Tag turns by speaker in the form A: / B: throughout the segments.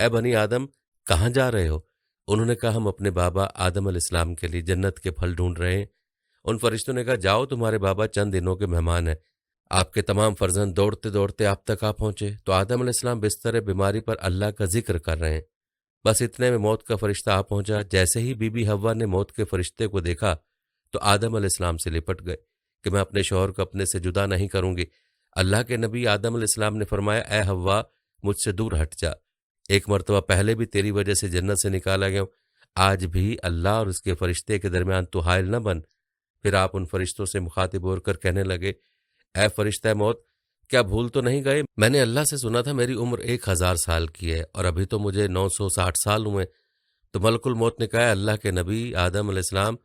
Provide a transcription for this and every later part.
A: اے بنی آدم، کہاں جا رہے ہو؟ انہوں نے کہا ہم اپنے بابا آدم علیہ السلام کے لیے جنت کے پھل ڈھونڈ رہے ہیں۔ ان فرشتوں نے کہا جاؤ، تمہارے بابا چند دنوں کے مہمان ہیں۔ آپ کے تمام فرزند دوڑتے دوڑتے آپ تک آ پہنچے تو آدم علیہ السلام بستر بیماری پر اللہ کا ذکر کر رہے ہیں۔ بس اتنے میں موت کا فرشتہ آ پہنچا۔ جیسے ہی بی بی حوا نے موت کے فرشتے کو دیکھا تو آدم علیہ السلام سے لپٹ گئے کہ میں اپنے شوہر کو اپنے سے جدا نہیں کروں گی۔ اللہ کے نبی آدم علیہ السلام نے فرمایا اے حوا، مجھ سے دور ہٹ جا، ایک مرتبہ پہلے بھی تیری وجہ سے جنت سے نکالا گیا ہوں، آج بھی اللہ اور اس کے فرشتے کے درمیان تو حائل نہ بن۔ پھر آپ ان فرشتوں سے مخاطب ہو کر کہنے لگے اے فرشتہ موت، کیا بھول تو نہیں گئے؟ میں نے اللہ سے سنا تھا میری عمر 1000 سال کی ہے اور ابھی تو مجھے 960 سال ہوئے۔ تو ملک الموت نے کہا اللہ کے نبی آدم علیہ السلام،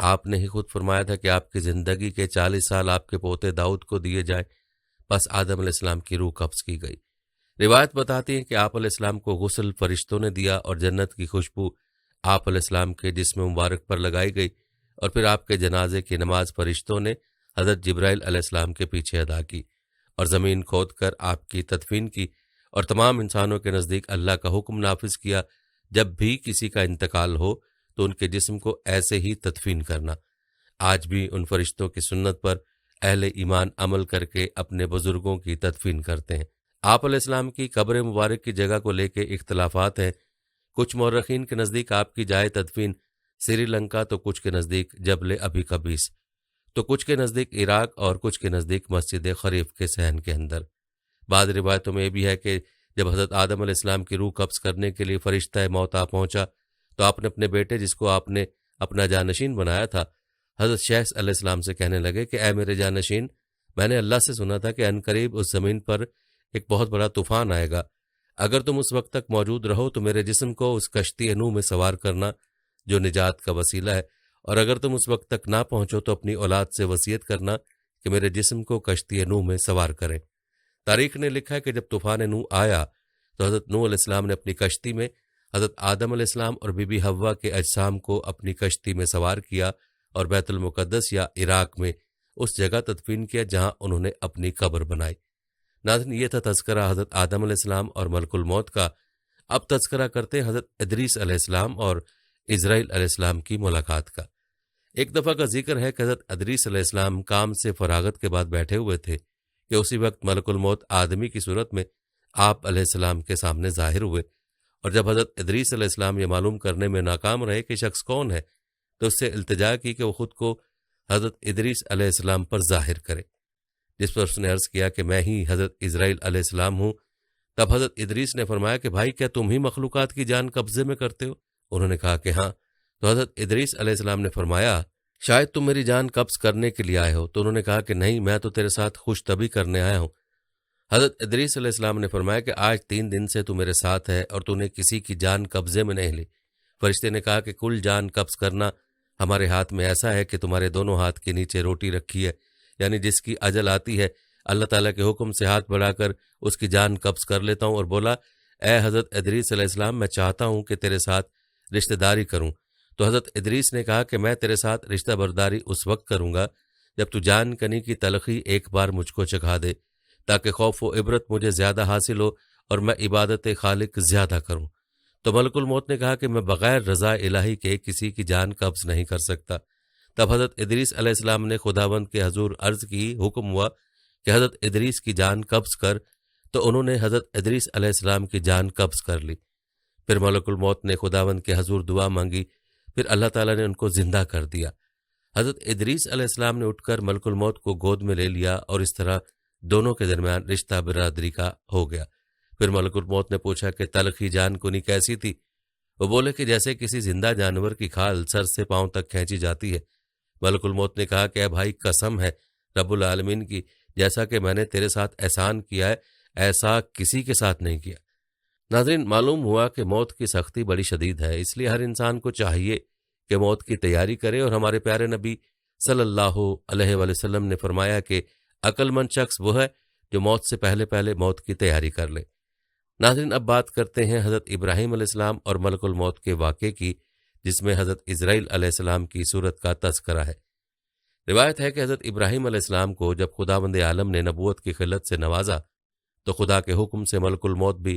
A: آپ نے ہی خود فرمایا تھا کہ آپ کی زندگی کے 40 سال آپ کے پوتے داؤد کو دیے جائیں۔ بس آدم علیہ السلام کی روح قبض کی گئی۔ روایت بتاتی ہے کہ آپ علیہ السلام کو غسل فرشتوں نے دیا اور جنت کی خوشبو آپ علیہ السلام کے جسم مبارک پر لگائی گئی، اور پھر آپ کے جنازے کی نماز فرشتوں نے حضرت جبرائیل علیہ السلام کے پیچھے ادا کی اور زمین کھود کر آپ کی تدفین کی، اور تمام انسانوں کے نزدیک اللہ کا حکم نافذ کیا جب بھی کسی کا انتقال ہو تو ان کے جسم کو ایسے ہی تدفین کرنا۔ آج بھی ان فرشتوں کی سنت پر اہل ایمان عمل کر کے اپنے بزرگوں کی تدفین کرتے ہیں۔ آپ علیہ السلام کی قبر مبارک کی جگہ کو لے کے اختلافات ہیں۔ کچھ مورخین کے نزدیک آپ کی جائے تدفین سری لنکا، تو کچھ کے نزدیک جبل ابی قبیس، تو کچھ کے نزدیک عراق، اور کچھ کے نزدیک مسجد خریف کے صحن کے اندر۔ بعض روایتوں میں یہ بھی ہے کہ جب حضرت آدم علیہ السلام کی روح قبض کرنے کے لیے فرشتہ موت آ پہنچا تو آپ نے اپنے بیٹے جس کو آپ نے اپنا جانشین بنایا تھا حضرت شیخ علیہ السلام سے کہنے لگے کہ اے میرے جانشین، میں نے اللہ سے سنا تھا کہ عنقریب اس زمین پر ایک بہت بڑا طوفان آئے گا، اگر تم اس وقت تک موجود رہو تو میرے جسم کو اس کشتی نوح میں سوار کرنا جو نجات کا وسیلہ ہے، اور اگر تم اس وقت تک نہ پہنچو تو اپنی اولاد سے وصیت کرنا کہ میرے جسم کو کشتی نوح میں سوار کریں۔ تاریخ نے لکھا ہے کہ جب طوفان نوح آیا تو حضرت نوح علیہ السلام نے اپنی کشتی میں حضرت آدم علیہ السلام اور بی بی حوا کے اجسام کو اپنی کشتی میں سوار کیا اور بیت المقدس یا عراق میں اس جگہ تدفین کیا جہاں انہوں نے اپنی قبر بنائی۔ ناظرین، یہ تھا تذکرہ حضرت آدم علیہ السلام اور ملک الموت کا۔ اب تذکرہ کرتے ہیں حضرت ادریس علیہ السلام اور اسرائیل علیہ السلام کی ملاقات کا۔ ایک دفعہ کا ذکر ہے کہ حضرت ادریس علیہ السلام کام سے فراغت کے بعد بیٹھے ہوئے تھے کہ اسی وقت ملک الموت آدمی کی صورت میں آپ علیہ السلام کے سامنے ظاہر ہوئے، اور جب حضرت ادریس علیہ السلام یہ معلوم کرنے میں ناکام رہے کہ شخص کون ہے تو اس سے التجا کی کہ وہ خود کو حضرت ادریس علیہ السلام پر ظاہر کرے، جس پر اس نے عرض کیا کہ میں ہی حضرت اسرائیل علیہ السلام ہوں۔ تب حضرت ادریس نے فرمایا کہ بھائی، کیا تم ہی مخلوقات کی جان قبضے میں کرتے ہو؟ انہوں نے کہا کہ ہاں۔ تو حضرت ادریس علیہ السلام نے فرمایا شاید تم میری جان قبض کرنے کے لیے آئے ہو؟ تو انہوں نے کہا کہ نہیں، میں تو تیرے ساتھ خوش طبی کرنے آیا ہوں۔ حضرت ادریس علیہ السلام نے فرمایا کہ آج 3 دن سے تو میرے ساتھ ہے اور تو نے کسی کی جان قبضے میں نہیں لی۔ فرشتے نے کہا کہ کل جان قبض کرنا ہمارے ہاتھ میں ایسا ہے کہ تمہارے دونوں ہاتھ کے نیچے روٹی رکھی ہے، یعنی جس کی اجل آتی ہے اللہ تعالیٰ کے حکم سے ہاتھ بڑھا کر اس کی جان قبض کر لیتا ہوں۔ اور بولا اے حضرت ادریس علیہ السلام، میں چاہتا ہوں کہ تیرے ساتھ رشتہ داری کروں۔ تو حضرت ادریس نے کہا کہ میں تیرے ساتھ رشتہ برداری اس وقت کروں گا جب تو جان کنی کی تلخی ایک بار مجھ کو چکھا دے، تاکہ خوف و عبرت مجھے زیادہ حاصل ہو اور میں عبادت خالق زیادہ کروں۔ تو ملک الموت نے کہا کہ میں بغیر رضا الہی کے کسی کی جان قبض نہیں کر سکتا۔ تب حضرت ادریس علیہ السلام نے خداوند کے حضور عرض کی، حکم ہوا کہ حضرت ادریس کی جان قبض کر، تو انہوں نے حضرت ادریس علیہ السلام کی جان قبض کر لی۔ پھر ملک الموت نے خداوند کے حضور دعا مانگی، پھر اللہ تعالیٰ نے ان کو زندہ کر دیا۔ حضرت ادریس علیہ السلام نے اٹھ کر ملک الموت کو گود میں لے لیا اور اس طرح دونوں کے درمیان رشتہ برادری کا ہو گیا۔ پھر ملک الموت نے پوچھا کہ تلخی جان کنی کیسی تھی؟ وہ بولے کہ جیسے کسی زندہ جانور کی کھال سر سے پاؤں تک کھینچی جاتی ہے۔ ملک الموت نے کہا کہ اے بھائی، قسم ہے رب العالمین کی، جیسا کہ میں نے تیرے ساتھ احسان کیا ہے ایسا کسی کے ساتھ نہیں کیا۔ ناظرین، معلوم ہوا کہ موت کی سختی بڑی شدید ہے، اس لیے ہر انسان کو چاہیے کہ موت کی تیاری کرے، اور ہمارے پیارے نبی صلی اللہ علیہ وآلہ وسلم نے فرمایا کہ عقل مند شخص وہ ہے جو موت سے پہلے پہلے موت کی تیاری کر لے۔ ناظرین، اب بات کرتے ہیں حضرت ابراہیم علیہ السلام اور ملک الموت کے واقعے کی، جس میں حضرت اسرائیل علیہ السلام کی صورت کا تذکرہ ہے۔ روایت ہے کہ حضرت ابراہیم علیہ السلام کو جب خداوند عالم نے نبوت کی خلت سے نوازا تو خدا کے حکم سے ملک الموت بھی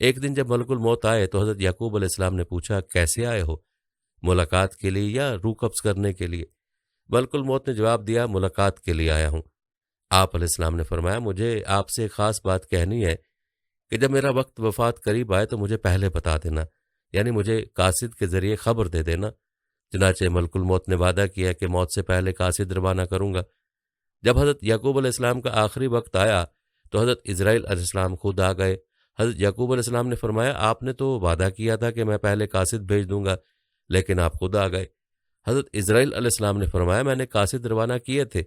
A: ایک دن جب ملک الموت آئے تو حضرت یعقوب علیہ السلام نے پوچھا کیسے آئے ہو، ملاقات کے لیے یا روح قبض کرنے کے لیے؟ ملک الموت نے جواب دیا ملاقات کے لیے آیا ہوں۔ آپ علیہ السلام نے فرمایا مجھے آپ سے ایک خاص بات کہنی ہے کہ جب میرا وقت وفات قریب آئے تو مجھے پہلے بتا دینا، یعنی مجھے قاصد کے ذریعے خبر دے دینا۔ چنانچہ ملک الموت نے وعدہ کیا کہ موت سے پہلے قاصد روانہ کروں گا۔ جب حضرت یعقوب علیہ السلام کا آخری وقت آیا تو حضرت اسرائیل علیہ السلام خود آ گئے۔ حضرت یعقوب علیہ السلام نے فرمایا آپ نے تو وعدہ کیا تھا کہ میں پہلے قاصد بھیج دوں گا، لیکن آپ خود آ گئے۔ حضرت اسرائیل علیہ السلام نے فرمایا میں نے قاصد روانہ کیے تھے۔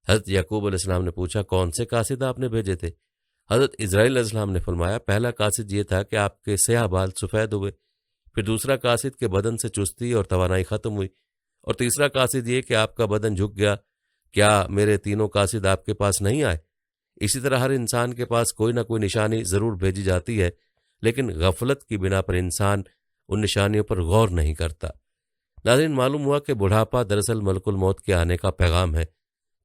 A: حضرت یعقوب علیہ السلام نے پوچھا کون سے قاصد آپ نے بھیجے تھے؟ حضرت اسرائیل علیہ السلام نے فرمایا پہلا قاصد یہ تھا کہ آپ کے سیاہ بال سفید ہوئے، پھر دوسرا قاصد کے بدن سے چستی اور توانائی ختم ہوئی، اور تیسرا قاصد یہ کہ آپ کا بدن جھک گیا۔ کیا میرے تینوں قاصد آپ کے پاس نہیں آئے؟ اسی طرح ہر انسان کے پاس کوئی نہ کوئی نشانی ضرور بھیجی جاتی ہے، لیکن غفلت کی بنا پر انسان ان نشانیوں پر غور نہیں کرتا۔ ناظرین، معلوم ہوا کہ بڑھاپا دراصل ملک الموت کے آنے کا پیغام ہے۔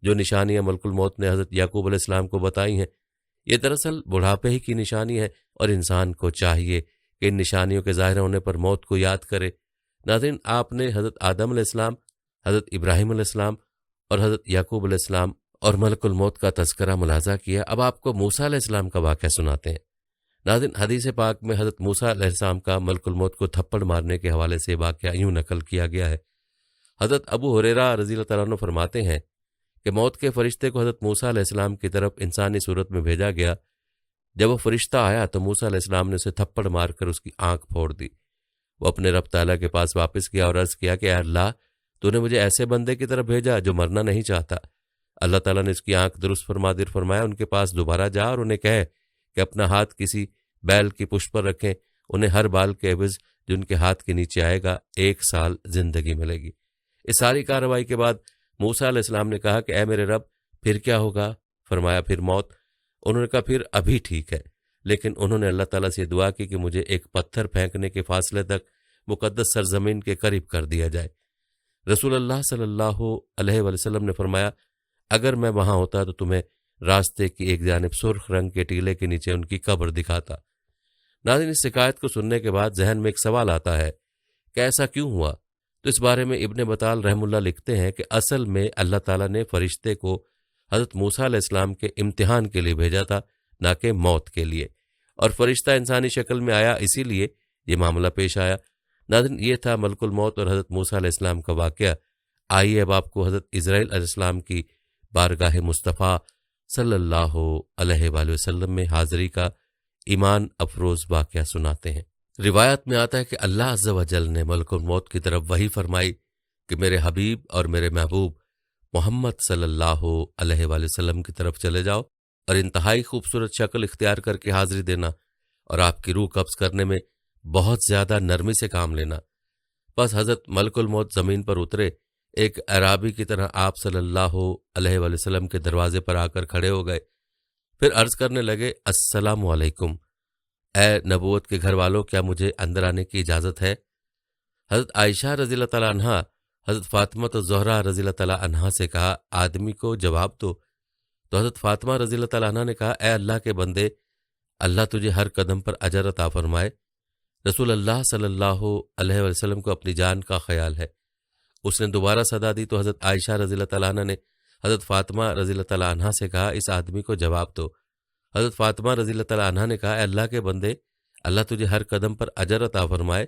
A: جو نشانیاں ملک الموت نے حضرت یعقوب علیہ السلام کو بتائی ہیں، یہ دراصل بڑھاپے ہی کی نشانی ہے، اور انسان کو چاہیے کہ ان نشانیوں کے ظاہر ہونے پر موت کو یاد کرے۔ ناظرین، آپ نے حضرت آدم علیہ السلام، حضرت ابراہیم علیہ السلام اور حضرت یعقوب علیہ السلام اور ملک الموت کا تذکرہ ملاحظہ کیا۔ اب آپ کو موسیٰ علیہ السلام کا واقعہ سناتے ہیں۔ ناظرین، حدیث پاک میں حضرت موسیٰ علیہ السلام کا ملک الموت کو تھپڑ مارنے کے حوالے سے واقعہ یوں نقل کیا گیا ہے۔ حضرت ابو ہریرہ رضی اللہ تعالیٰ عنہ فرماتے ہیں کہ موت کے فرشتے کو حضرت موسیٰ علیہ السلام کی طرف انسانی صورت میں بھیجا گیا۔ جب وہ فرشتہ آیا تو موسیٰ علیہ السلام نے اسے تھپڑ مار کر اس کی آنکھ پھوڑ دی۔ وہ اپنے رب تعالیٰ کے پاس واپس گیا اور عرض کیا کہ اے اللہ، تو نے مجھے ایسے بندے کی طرف بھیجا جو مرنا نہیں چاہتا۔ اللہ تعالیٰ نے اس کی آنکھ درست فرما دیر فرمایا ان کے پاس دوبارہ جا اور انہیں کہے کہ اپنا ہاتھ کسی بیل کی پشت پر رکھیں، انہیں ہر بال کے عوض جو ان کے ہاتھ کے نیچے آئے گا 1 سال زندگی ملے گی۔ اس ساری کارروائی کے بعد موسیٰ علیہ السلام نے کہا کہ اے میرے رب، پھر کیا ہوگا؟ فرمایا پھر موت۔ انہوں نے کہا پھر ابھی ٹھیک ہے، لیکن انہوں نے اللہ تعالیٰ سے دعا کی کہ مجھے ایک پتھر پھینکنے کے فاصلے تک مقدس سرزمین کے قریب کر دیا جائے۔ رسول اللہ صلی اللہ علیہ وسلم نے فرمایا اگر میں وہاں ہوتا تو تمہیں راستے کی ایک جانب سرخ رنگ کے ٹیلے کے نیچے ان کی قبر دکھاتا۔ ناظرین، اس شکایت کو سننے کے بعد ذہن میں ایک سوال آتا ہے کہ ایسا کیوں ہوا؟ تو اس بارے میں ابن بطال رحم اللہ لکھتے ہیں کہ اصل میں اللہ تعالیٰ نے فرشتے کو حضرت موسیٰ علیہ السلام کے امتحان کے لیے بھیجا تھا، نہ کہ موت کے لیے، اور فرشتہ انسانی شکل میں آیا، اسی لیے یہ معاملہ پیش آیا۔ ناظرین، یہ تھا ملک الموت اور حضرت موسیٰ علیہ السلام کا واقعہ۔ آئیے اب آپ کو حضرت اسرائیل علیہ السلام کی بارگاہ مصطفیٰ صلی اللہ علیہ وآلہ وسلم میں حاضری کا ایمان افروز واقعہ سناتے ہیں۔ روایت میں آتا ہے کہ اللہ عز و جل نے ملک الموت کی طرف وحی فرمائی کہ میرے حبیب اور میرے محبوب محمد صلی اللہ علیہ وآلہ وسلم کی طرف چلے جاؤ اور انتہائی خوبصورت شکل اختیار کر کے حاضری دینا، اور آپ کی روح قبض کرنے میں بہت زیادہ نرمی سے کام لینا۔ بس حضرت ملک الموت زمین پر اترے، ایک اعرابی کی طرح آپ صلی اللہ علیہ وآلہ وسلم کے دروازے پر آ کر کھڑے ہو گئے، پھر عرض کرنے لگے السلام علیکم، اے نبوت کے گھر والوں، کیا مجھے اندر آنے کی اجازت ہے؟ حضرت عائشہ رضی اللہ تعالیٰ عنہا حضرت فاطمہ الزہرا رضی اللہ تعالیٰ عنہا سے کہا آدمی کو جواب دو۔ تو حضرت فاطمہ رضی اللہ تعالیٰ عنہا نے کہا اے اللہ کے بندے، اللہ تجھے ہر قدم پر اجر عطا فرمائے۔ رسول اللہ صلی اللہ علیہ وسلم کو اپنی جان کا خیال ہے۔ اس نے دوبارہ صدا دی تو حضرت عائشہ رضی اللہ تعالیٰ عنہ نے حضرت فاطمہ رضی اللہ تعالیٰ عنہا سے کہا اس آدمی کو جواب دو۔ حضرت فاطمہ رضی اللہ تعالیٰ عنہا نے کہا اے اللہ کے بندے، اللہ تجھے ہر قدم پر اجر عطا فرمائے۔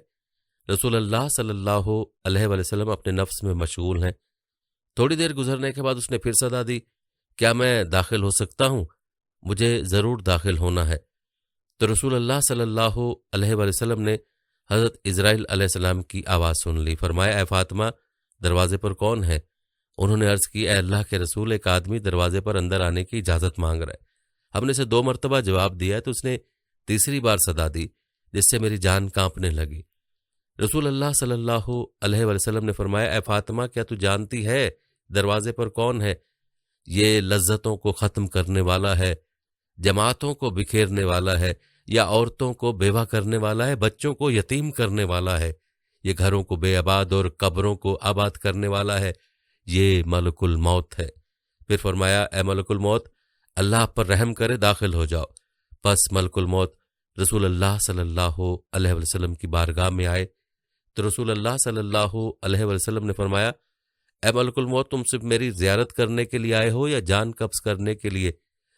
A: رسول اللہ صلی اللہ علیہ وسلم اپنے نفس میں مشغول ہیں۔ تھوڑی دیر گزرنے کے بعد اس نے پھر صدا دی، کیا میں داخل ہو سکتا ہوں؟ مجھے ضرور داخل ہونا ہے۔ تو رسول اللہ صلی اللہ علیہ وسلم نے حضرت اسرائیل علیہ السلام کی آواز سن لی۔ فرمایا اے فاطمہ، دروازے پر کون ہے؟ انہوں نے عرض کی اے اللہ کے رسول، ایک آدمی دروازے پر اندر آنے کی اجازت مانگ رہا ہے۔ ہم نے اسے 2 مرتبہ جواب دیا تو اس نے تیسری بار صدا دی، جس سے میری جان کانپنے لگی۔ رسول اللہ صلی اللہ علیہ وسلم نے فرمایا اے فاطمہ، کیا تو جانتی ہے دروازے پر کون ہے؟ یہ لذتوں کو ختم کرنے والا ہے، جماعتوں کو بکھیرنے والا ہے، یا عورتوں کو بیوہ کرنے والا ہے، بچوں کو یتیم کرنے والا ہے، یہ گھروں کو بے آباد اور قبروں کو آباد کرنے والا ہے، یہ ملک الموت ہے۔ پھر فرمایا اے ملک الموت، اللہ آپ پر رحم کرے، داخل ہو جاؤ۔ پس ملک الموت رسول اللہ صلی اللہ علیہ وسلم کی بارگاہ میں آئے تو رسول اللہ صلی اللہ علیہ وسلم نے فرمایا، اے ملک الموت، تم صرف میری زیارت کرنے کے لیے آئے ہو یا جان قبض کرنے کے لیے؟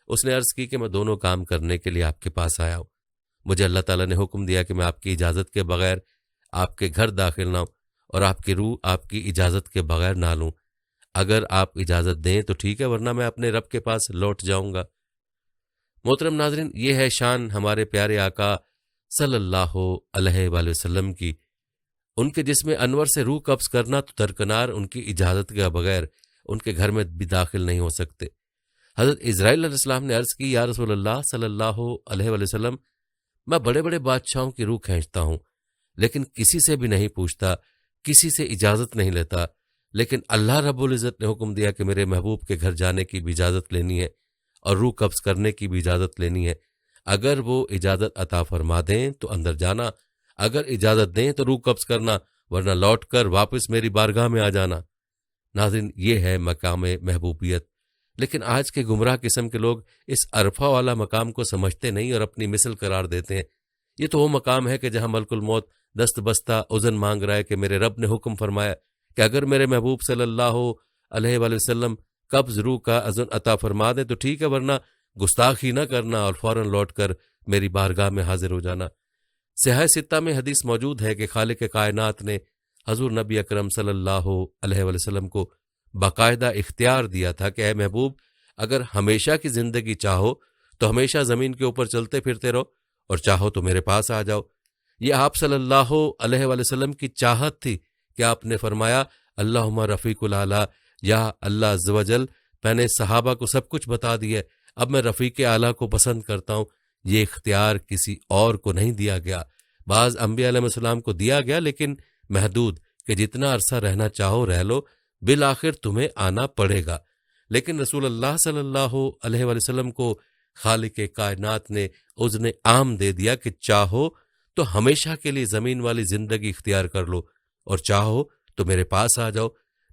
A: اس نے عرض کی کہ میں دونوں کام کرنے کے لیے آپ کے پاس آیا ہوں۔ مجھے اللہ تعالیٰ نے حکم دیا کہ میں آپ کی اجازت کے بغیر آپ کے گھر داخل نہ ہوں اور آپ کی روح آپ کی اجازت کے بغیر نہ لوں۔ اگر آپ اجازت دیں تو ٹھیک ہے، ورنہ میں اپنے رب کے پاس لوٹ جاؤں گا۔ محترم ناظرین، یہ ہے شان ہمارے پیارے آقا صلی اللہ علیہ وآلہ وسلم کی۔ ان کے جسم انور سے روح قبض کرنا تو درکنار، ان کی اجازت کے بغیر ان کے گھر میں بھی داخل نہیں ہو سکتے۔ حضرت اسرائیل علیہ السلام نے عرض کی، یا رسول اللہ صلی اللہ علیہ وآلہ وسلم، میں بڑے بڑے بادشاہوں کی روح کھینچتا ہوں، لیکن کسی سے بھی نہیں پوچھتا، کسی سے اجازت نہیں لیتا، لیکن اللہ رب العزت نے حکم دیا کہ میرے محبوب کے گھر جانے کی بھی اجازت لینی ہے اور روح قبض کرنے کی بھی اجازت لینی ہے۔ اگر وہ اجازت عطا فرما دیں تو اندر جانا، اگر اجازت دیں تو روح قبض کرنا، ورنہ لوٹ کر واپس میری بارگاہ میں آ جانا۔ ناظرین، یہ ہے مقام محبوبیت، لیکن آج کے گمراہ قسم کے لوگ اس عرفہ والا مقام کو سمجھتے نہیں اور اپنی مثل قرار دیتے ہیں۔ یہ تو وہ مقام ہے کہ جہاں ملک الموت دست بستہ اذن مانگ رہا ہے کہ میرے رب نے حکم فرمایا کہ اگر میرے محبوب صلی اللہ علیہ وآلہ وسلم قبض روح کا اذن عطا فرما دیں تو ٹھیک ہے، ورنہ گستاخی نہ کرنا اور فوراً لوٹ کر میری بارگاہ میں حاضر ہو جانا۔ صحیح ستہ میں حدیث موجود ہے کہ خالق کائنات نے حضور نبی اکرم صلی اللہ علیہ وآلہ وسلم کو باقاعدہ اختیار دیا تھا کہ اے محبوب، اگر ہمیشہ کی زندگی چاہو تو ہمیشہ زمین کے اوپر چلتے پھرتے رہو، اور چاہو تو میرے پاس آ جاؤ۔ یہ آپ صلی اللہ علیہ وآلہ وسلم کی چاہت تھی کہ آپ نے فرمایا، اللہم رفیق الاعلیٰ، یا اللہ عز و جل، میں نے صحابہ کو سب کچھ بتا دیا، اب میں رفیق اعلیٰ کو پسند کرتا ہوں۔ یہ اختیار کسی اور کو نہیں دیا گیا، بعض انبیاء علیہ السلام کو دیا گیا، لیکن محدود، کہ جتنا عرصہ رہنا چاہو رہ لو، بالآخر تمہیں آنا پڑے گا۔ لیکن رسول اللہ صلی اللہ علیہ وآلہ وسلم کو خالق کائنات نے اذن عام دے دیا کہ چاہو تو ہمیشہ کے لیے زمین والی زندگی اختیار کر لو، اور چاہو تو میرے پاس آ جاؤ۔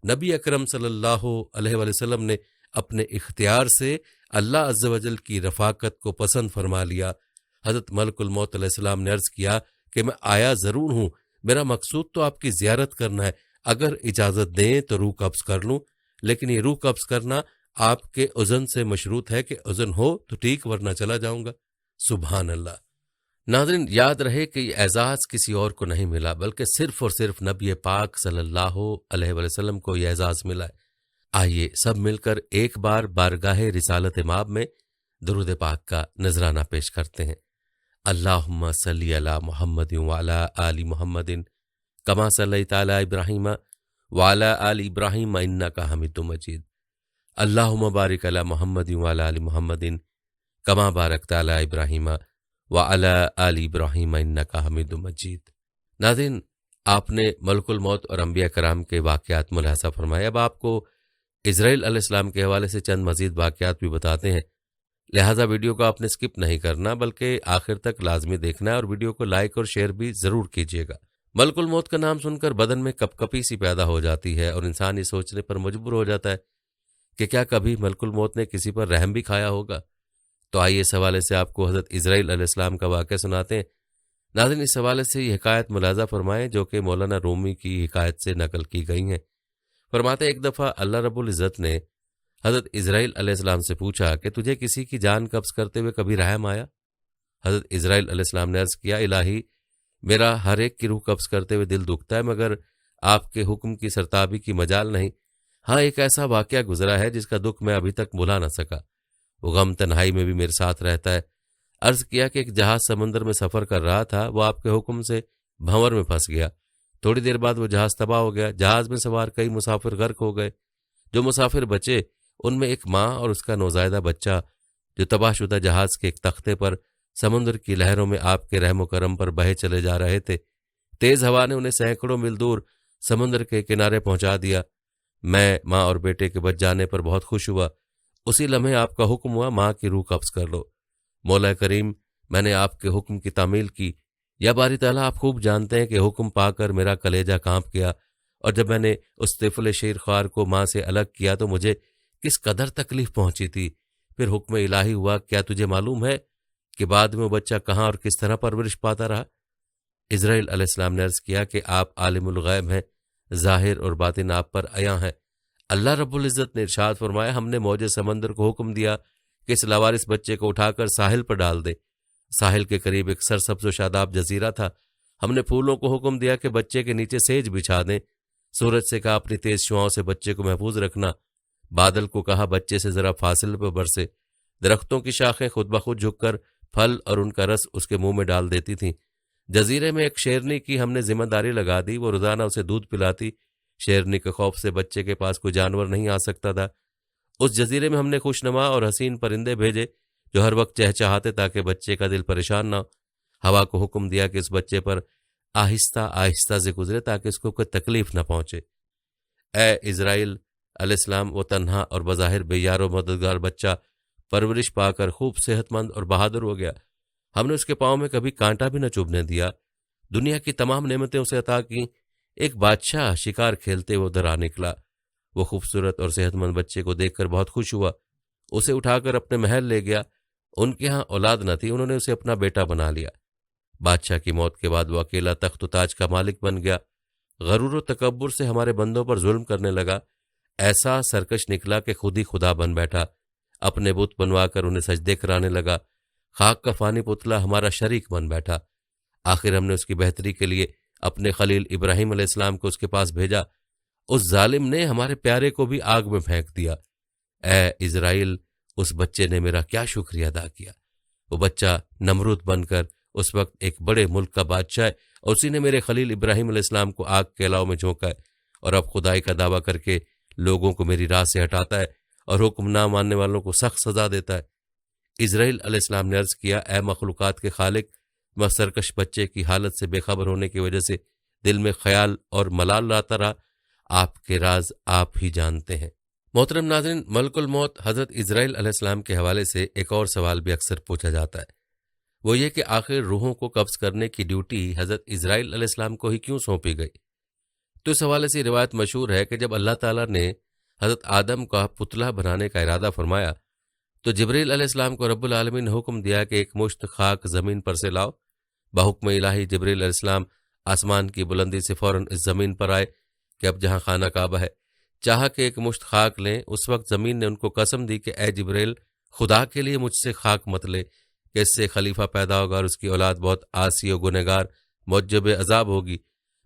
A: نبی اکرم صلی اللہ علیہ وآلہ وسلم نے اپنے اختیار سے اللہ عز و جل کی رفاقت کو پسند فرما لیا۔ حضرت ملک الموت علیہ السلام نے عرض کیا کہ میں آیا ضرور ہوں، میرا مقصود تو آپ کی زیارت کرنا ہے، اگر اجازت دیں تو روح قبض کر لوں، لیکن یہ روح قبض کرنا آپ کے اذن سے مشروط ہے کہ اذن ہو تو ٹھیک، ورنہ چلا جاؤں گا۔ سبحان اللہ۔ ناظرین، یاد رہے کہ یہ اعزاز کسی اور کو نہیں ملا، بلکہ صرف اور صرف نبی پاک صلی اللہ علیہ وآلہ وسلم کو یہ اعزاز ملا ہے۔ آئیے سب مل کر ایک بار بارگاہ رسالت مآب میں درود پاک کا نذرانہ پیش کرتے ہیں۔ اللہم صلی علی محمد وعلی آل محمد کما صلیت علی ابراہیم وعلی آل ابراہیم انک حمید مجید۔ اللہم بارک علی محمد وعلی آل محمد کما بارکت علی ابراہیم وعلی آل ابراہیم انک حمید مجید۔ ناظرین، آپ نے ملک الموت اور انبیاء کرام کے واقعات ملاحظہ فرمایا۔ اب آپ کو اسرائیل علیہ السلام کے حوالے سے چند مزید واقعات بھی بتاتے ہیں، لہٰذا ویڈیو کو آپ نے سکپ نہیں کرنا بلکہ آخر تک لازمی دیکھنا ہے، اور ویڈیو کو لائک اور شیئر بھی ضرور کیجیے گا۔ ملک الموت کا نام سن کر بدن میں کپ کپی سی پیدا ہو جاتی ہے، اور انسان یہ سوچنے پر مجبور ہو جاتا ہے کہ کیا کبھی ملک الموت نے کسی پر رحم بھی کھایا ہوگا؟ تو آئیے اس حوالے سے آپ کو حضرت اسرائیل علیہ السلام کا واقعہ سناتے ہیں۔ ناظرین، اس حوالے سے یہ حکایت ملاحظہ فرمائیں جو کہ مولانا رومی کی حکایت سے نقل کی گئی ہیں۔ فرماتے ایک دفعہ اللہ رب العزت نے حضرت اسرائیل علیہ السلام سے پوچھا کہ تجھے کسی کی جان قبض کرتے ہوئے کبھی رحم آیا؟ حضرت اسرائیل علیہ السلام نے عرض کیا، الہی، میرا ہر ایک کی روح قبض کرتے ہوئے دل دکھتا ہے، مگر آپ کے حکم کی سرتابی کی مجال نہیں۔ ہاں، ایک ایسا واقعہ گزرا ہے جس کا دکھ میں ابھی تک بھلا نہ سکا، وہ غم تنہائی میں بھی میرے ساتھ رہتا ہے۔ عرض کیا کہ ایک جہاز سمندر میں سفر کر رہا تھا، وہ آپ کے حکم سے بھنور میں پھنس گیا۔ تھوڑی دیر بعد وہ جہاز تباہ ہو گیا، جہاز میں سوار کئی مسافر غرق ہو گئے۔ جو مسافر بچے ان میں ایک ماں اور اس کا نوزائیدہ بچہ، جو تباہ شدہ جہاز کے ایک تختے پر سمندر کی لہروں میں آپ کے رحم و کرم پر بہے چلے جا رہے تھے۔ تیز ہوا نے انہیں سینکڑوں میل دور سمندر کے کنارے پہنچا دیا۔ میں ماں اور بیٹے کے بچ جانے پر بہت خوش ہوا۔ اسی لمحے آپ کا حکم ہوا، ماں کی روح قبض کر لو۔ مولا کریم، میں نے آپ کے حکم کی تعمیل کی۔ یا باری تعالیٰ، آپ خوب جانتے ہیں کہ حکم پا کر میرا کلیجہ کانپ گیا، اور جب میں نے اس طفل شیر خوار کو ماں سے الگ کیا تو مجھے کس قدر تکلیف پہنچی تھی۔ پھر حکم الہی ہوا، کیا تجھے معلوم ہے کہ بعد میں وہ بچہ کہاں اور کس طرح پرورش پاتا رہا؟ اسرائیل علیہ السلام نے عرض کیا کہ آپ عالم الغیب ہیں، ظاہر اور باطن آپ پر عیاں ہیں۔ اللہ رب العزت نے ارشاد فرمایا، ہم نے موج سمندر کو حکم دیا کہ اس لاوارث بچے کو اٹھا کر ساحل پر ڈال دے۔ ساحل کے قریب ایک سرسبز و شاداب جزیرہ تھا۔ ہم نے پھولوں کو حکم دیا کہ بچے کے نیچے سیج بچھا دیں۔ سورج سے کہا اپنی تیز شعاؤں سے بچے کو محفوظ رکھنا۔ بادل کو کہا بچے سے ذرا فاصلے پر برسے۔ درختوں کی شاخیں خود بخود جھک کر پھل اور ان کا رس اس کے منہ میں ڈال دیتی تھیں۔ جزیرے میں ایک شیرنی کی ہم نے ذمہ داری لگا دی، وہ روزانہ اسے دودھ پلاتی۔ شیرنی کے خوف سے بچے کے پاس کوئی جانور نہیں آ سکتا تھا۔ اس جزیرے میں ہم نے خوشنما اور حسین پرندے بھیجے جو ہر وقت چہچہاتے تاکہ بچے کا دل پریشان نہ ہو۔ ہوا کو حکم دیا کہ اس بچے پر آہستہ آہستہ سے گزرے تاکہ اس کو کوئی تکلیف نہ پہنچے۔ اے اسرائیل علیہ السلام، وہ تنہا اور بظاہر بے یار و مددگار بچہ پرورش پا کر خوب صحت مند اور بہادر ہو گیا۔ ہم نے اس کے پاؤں میں کبھی کانٹا بھی نہ چبھنے دیا۔ دنیا کی تمام نعمتیں اسے عطا کیں۔ ایک بادشاہ شکار کھیلتے وہ ادھر آ نکلا۔ وہ خوبصورت اور صحت مند بچے کو دیکھ کر بہت خوش ہوا، اسے اٹھا کر اپنے محل لے گیا۔ ان کے ہاں اولاد نہ تھی، انہوں نے اسے اپنا بیٹا بنا لیا۔ بادشاہ کی موت کے بعد وہ اکیلا تخت و تاج کا مالک بن گیا۔ غرور و تکبر سے ہمارے بندوں پر ظلم کرنے لگا، ایسا سرکش نکلا کہ خود ہی خدا بن بیٹھا۔ اپنے بت بنوا کر انہیں سجدے کرانے لگا۔ خاک کا فانی پتلا ہمارا شریک بن بیٹھا۔ آخر ہم نے اس کی بہتری کے لیے اپنے خلیل ابراہیم علیہ السلام کو اس کے پاس بھیجا۔ اس ظالم نے ہمارے پیارے کو بھی آگ میں پھینک دیا۔ اے اسرائیل، اس بچے نے میرا کیا شکریہ ادا کیا۔ وہ بچہ نمرود بن کر اس وقت ایک بڑے ملک کا بادشاہ ہے، اور اسی نے میرے خلیل ابراہیم علیہ السلام کو آگ کے علاؤ میں جھونکا ہے، اور اب خدائی کا دعویٰ کر کے لوگوں کو میری راہ سے ہٹاتا ہے اور حکم نہ ماننے والوں کو سخت سزا دیتا ہے۔ اسرائیل علیہ السلام نے عرض کیا، اے مخلوقات کے خالق، میں سرکش بچے کی حالت سے بے خبر ہونے کی وجہ سے دل میں خیال اور ملال لاتا رہا، آپ کے راز آپ ہی جانتے ہیں۔ محترم ناظرین، ملک الموت حضرت اسرائیل علیہ السلام کے حوالے سے ایک اور سوال بھی اکثر پوچھا جاتا ہے، وہ یہ کہ آخر روحوں کو قبض کرنے کی ڈیوٹی حضرت اسرائیل علیہ السلام کو ہی کیوں سونپی گئی؟ تو اس حوالے سے روایت مشہور ہے کہ جب اللہ تعالیٰ نے حضرت آدم کا پتلا بنانے کا ارادہ فرمایا تو جبریل علیہ السلام کو رب العالمین نے حکم دیا کہ ایک مشت خاک زمین پر سے لاؤ۔ بحکم الہی جبریل علیہ السلام آسمان کی بلندی سے فوراً اس زمین پر آئے کہ اب جہاں خانہ کعبہ ہے، چاہا کہ ایک مشت خاک لیں۔ اس وقت زمین نے ان کو قسم دی کہ اے جبریل، خدا کے لیے مجھ سے خاک مت لے کہ اس سے خلیفہ پیدا ہوگا اور اس کی اولاد بہت عاصی و گنہگار معجب عذاب ہوگی۔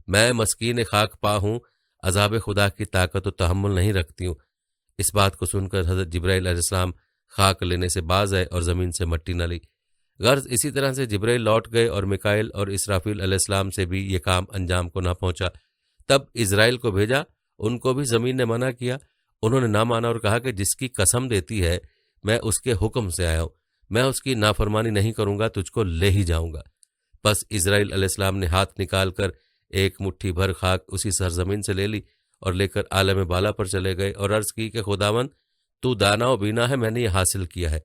A: میں مسکین خاک پا ہوں، عذاب خدا کی طاقت و تحمل نہیں رکھتی ہوں۔ اس بات کو سن کر حضرت جبرائیل علیہ السلام خاک لینے سے باز آئے اور زمین سے مٹی نہ لی۔ غرض اسی طرح سے جبرائیل لوٹ گئے اور میکائیل اور اسرافیل علیہ السلام سے بھی یہ کام انجام کو نہ پہنچا۔ تب اسرائیل کو بھیجا، ان کو بھی زمین نے منع کیا۔ انہوں نے نہ مانا اور کہا کہ جس کی قسم دیتی ہے میں اس کے حکم سے آیا ہوں، میں اس کی نافرمانی نہیں کروں گا، تجھ کو لے ہی جاؤں گا۔ پس اسرائیل علیہ السلام نے ہاتھ نکال کر ایک مٹھی بھر خاک اسی سرزمین سے لے لی اور لے کر عالم بالا پر چلے گئے اور عرض کی کہ خداوند تو دانا و بینا ہے، میں نے یہ حاصل کیا ہے۔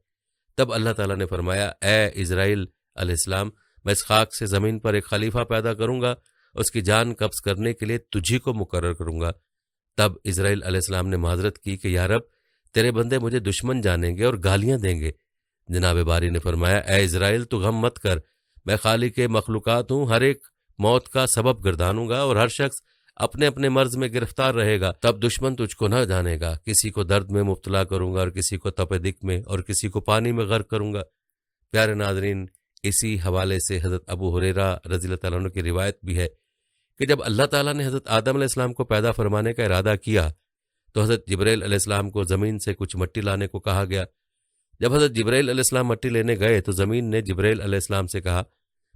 A: تب اللہ تعالیٰ نے فرمایا، اے اسرائیل علیہ السلام، میں اس خاک سے زمین پر ایک خلیفہ پیدا کروں گا، اس کی جان قبض کرنے کے لیے تجھی کو مقرر کروں گا۔ تب اسرائیل علیہ السلام نے معذرت کی کہ یا رب، تیرے بندے مجھے دشمن جانیں گے اور گالیاں دیں گے۔ جناب باری نے فرمایا، اے اسرائیل، تو غم مت کر، میں خالق مخلوقات ہوں، ہر ایک موت کا سبب گردانوں گا اور ہر شخص اپنے اپنے مرض میں گرفتار رہے گا۔ تب دشمن تجھ کو نہ جانے گا، کسی کو درد میں مبتلا کروں گا اور کسی کو تپے دک میں اور کسی کو پانی میں غرق کروں گا۔ پیارے ناظرین، اسی حوالے سے حضرت ابو ہریرہ رضی اللہ تعالیٰ عنہ کی روایت بھی ہے کہ جب اللہ تعالیٰ نے حضرت آدم علیہ السلام کو پیدا فرمانے کا ارادہ کیا تو حضرت جبرائیل علیہ السلام کو زمین سے کچھ مٹی لانے کو کہا گیا۔ جب حضرت جبرائیل علیہ السلام مٹی لینے گئے تو زمین نے جبرائیل علیہ السلام سے کہا،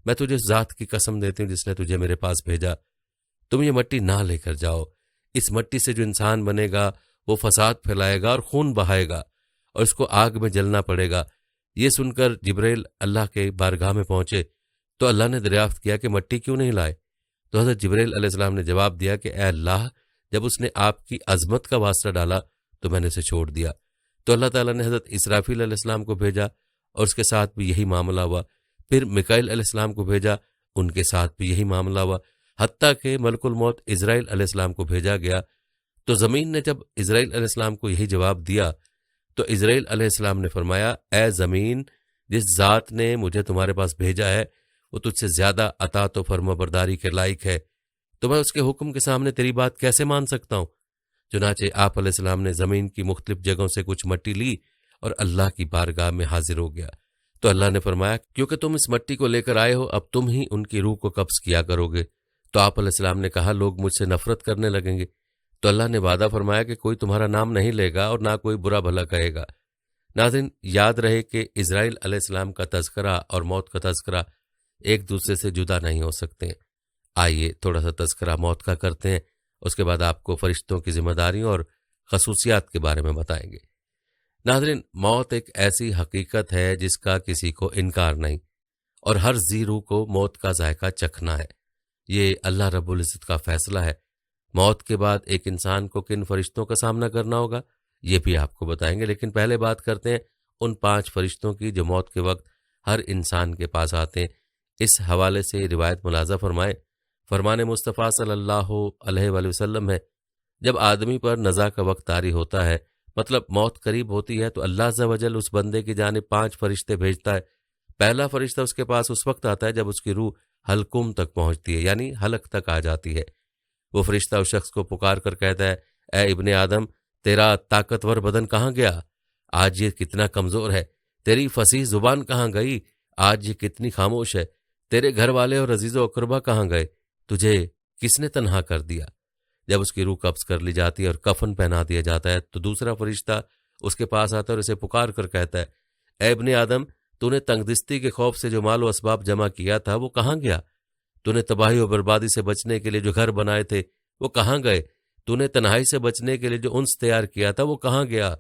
A: میں تجھے اس ذات کی قسم دیتی ہوں جس نے تجھے میرے پاس بھیجا، تم یہ مٹی نہ لے کر جاؤ۔ اس مٹی سے جو انسان بنے گا وہ فساد پھیلائے گا اور خون بہائے گا اور اس کو آگ میں جلنا پڑے گا۔ یہ سن کر جبرائیل اللہ کے بارگاہ میں پہنچے تو اللہ نے دریافت کیا کہ مٹی کیوں نہیں لائے؟ تو حضرت جبرائیل علیہ السلام نے جواب دیا کہ اے اللہ، جب اس نے آپ کی عظمت کا واسطہ ڈالا تو میں نے اسے چھوڑ دیا۔ تو اللہ تعالیٰ نے حضرت اسرافیل علیہ السلام کو بھیجا اور اس کے ساتھ بھی یہی معاملہ ہوا۔ پھر میکائیل علیہ السلام کو بھیجا، ان کے ساتھ بھی یہی معاملہ ہوا، حتیٰ کہ ملک الموت اسرائیل علیہ السلام کو بھیجا گیا۔ تو زمین نے جب اسرائیل علیہ السلام کو یہی جواب دیا تو اسرائیل علیہ السلام نے فرمایا، اے زمین، جس ذات نے مجھے تمہارے پاس بھیجا ہے وہ تجھ سے زیادہ اطاعت و فرمانبرداری کے لائق ہے، تو میں اس کے حکم کے سامنے تیری بات کیسے مان سکتا ہوں؟ چنانچہ آپ علیہ السلام نے زمین کی مختلف جگہوں سے کچھ مٹی لی اور اللہ کی بارگاہ میں حاضر ہو گیا، تو اللہ نے فرمایا کیونکہ تم اس مٹی کو لے کر آئے ہو اب تم ہی ان کی روح کو قبض کیا کرو گے۔ تو آپ علیہ السلام نے کہا لوگ مجھ سے نفرت کرنے لگیں گے، تو اللہ نے وعدہ فرمایا کہ کوئی تمہارا نام نہیں لے گا اور نہ کوئی برا بھلا کہے گا۔ ناظرین، یاد رہے کہ اسرائیل علیہ السلام کا تذکرہ اور موت کا تذکرہ ایک دوسرے سے جدا نہیں ہو سکتے ہیں۔ آئیے تھوڑا سا تذکرہ موت کا کرتے ہیں، اس کے بعد آپ کو فرشتوں کی ذمہ داریوں اور خصوصیات کے بارے میں بتائیں گے۔ ناظرین، موت ایک ایسی حقیقت ہے جس کا کسی کو انکار نہیں، اور ہر ذی روح کو موت کا ذائقہ چکھنا ہے۔ یہ اللہ رب العزت کا فیصلہ ہے۔ موت کے بعد ایک انسان کو کن فرشتوں کا سامنا کرنا ہوگا یہ بھی آپ کو بتائیں گے، لیکن پہلے بات کرتے ہیں ان 5 فرشتوں کی جو موت کے وقت ہر انسان کے پاس آتے ہیں۔ اس حوالے سے روایت ملاحظہ فرمائیں، فرمان مصطفیٰ صلی اللہ علیہ وآلہ وسلم ہے، جب آدمی پر نزا کا وقت طاری ہوتا ہے، مطلب موت قریب ہوتی ہے، تو اللہ عز و جل اس بندے کی جانب 5 فرشتے بھیجتا ہے۔ پہلا فرشتہ اس کے پاس اس وقت آتا ہے جب اس کی روح حلقوم تک پہنچتی ہے، یعنی حلق تک آ جاتی ہے۔ وہ فرشتہ اس شخص کو پکار کر کہتا ہے، اے ابن آدم، تیرا طاقتور بدن کہاں گیا؟ آج یہ کتنا کمزور ہے۔ تیری فصیح زبان کہاں گئی؟ آج یہ کتنی خاموش ہے۔ تیرے گھر والے اور عزیز و اقربا کہاں گئے؟ تجھے کس نے تنہا کر دیا؟ جب اس کی روح قبض کر لی جاتی ہے اور کفن پہنا دیا جاتا ہے تو دوسرا فرشتہ اس کے پاس آتا ہے اور اسے پکار کر کہتا ہے، اے ابن آدم، تو نے تنگ دستی کے خوف سے جو مال و اسباب جمع کیا تھا وہ کہاں گیا؟ تو نے تباہی و بربادی سے بچنے کے لیے جو گھر بنائے تھے وہ کہاں گئے؟ تو نے تنہائی سے بچنے کے لیے جو انس تیار کیا تھا وہ کہاں گیا؟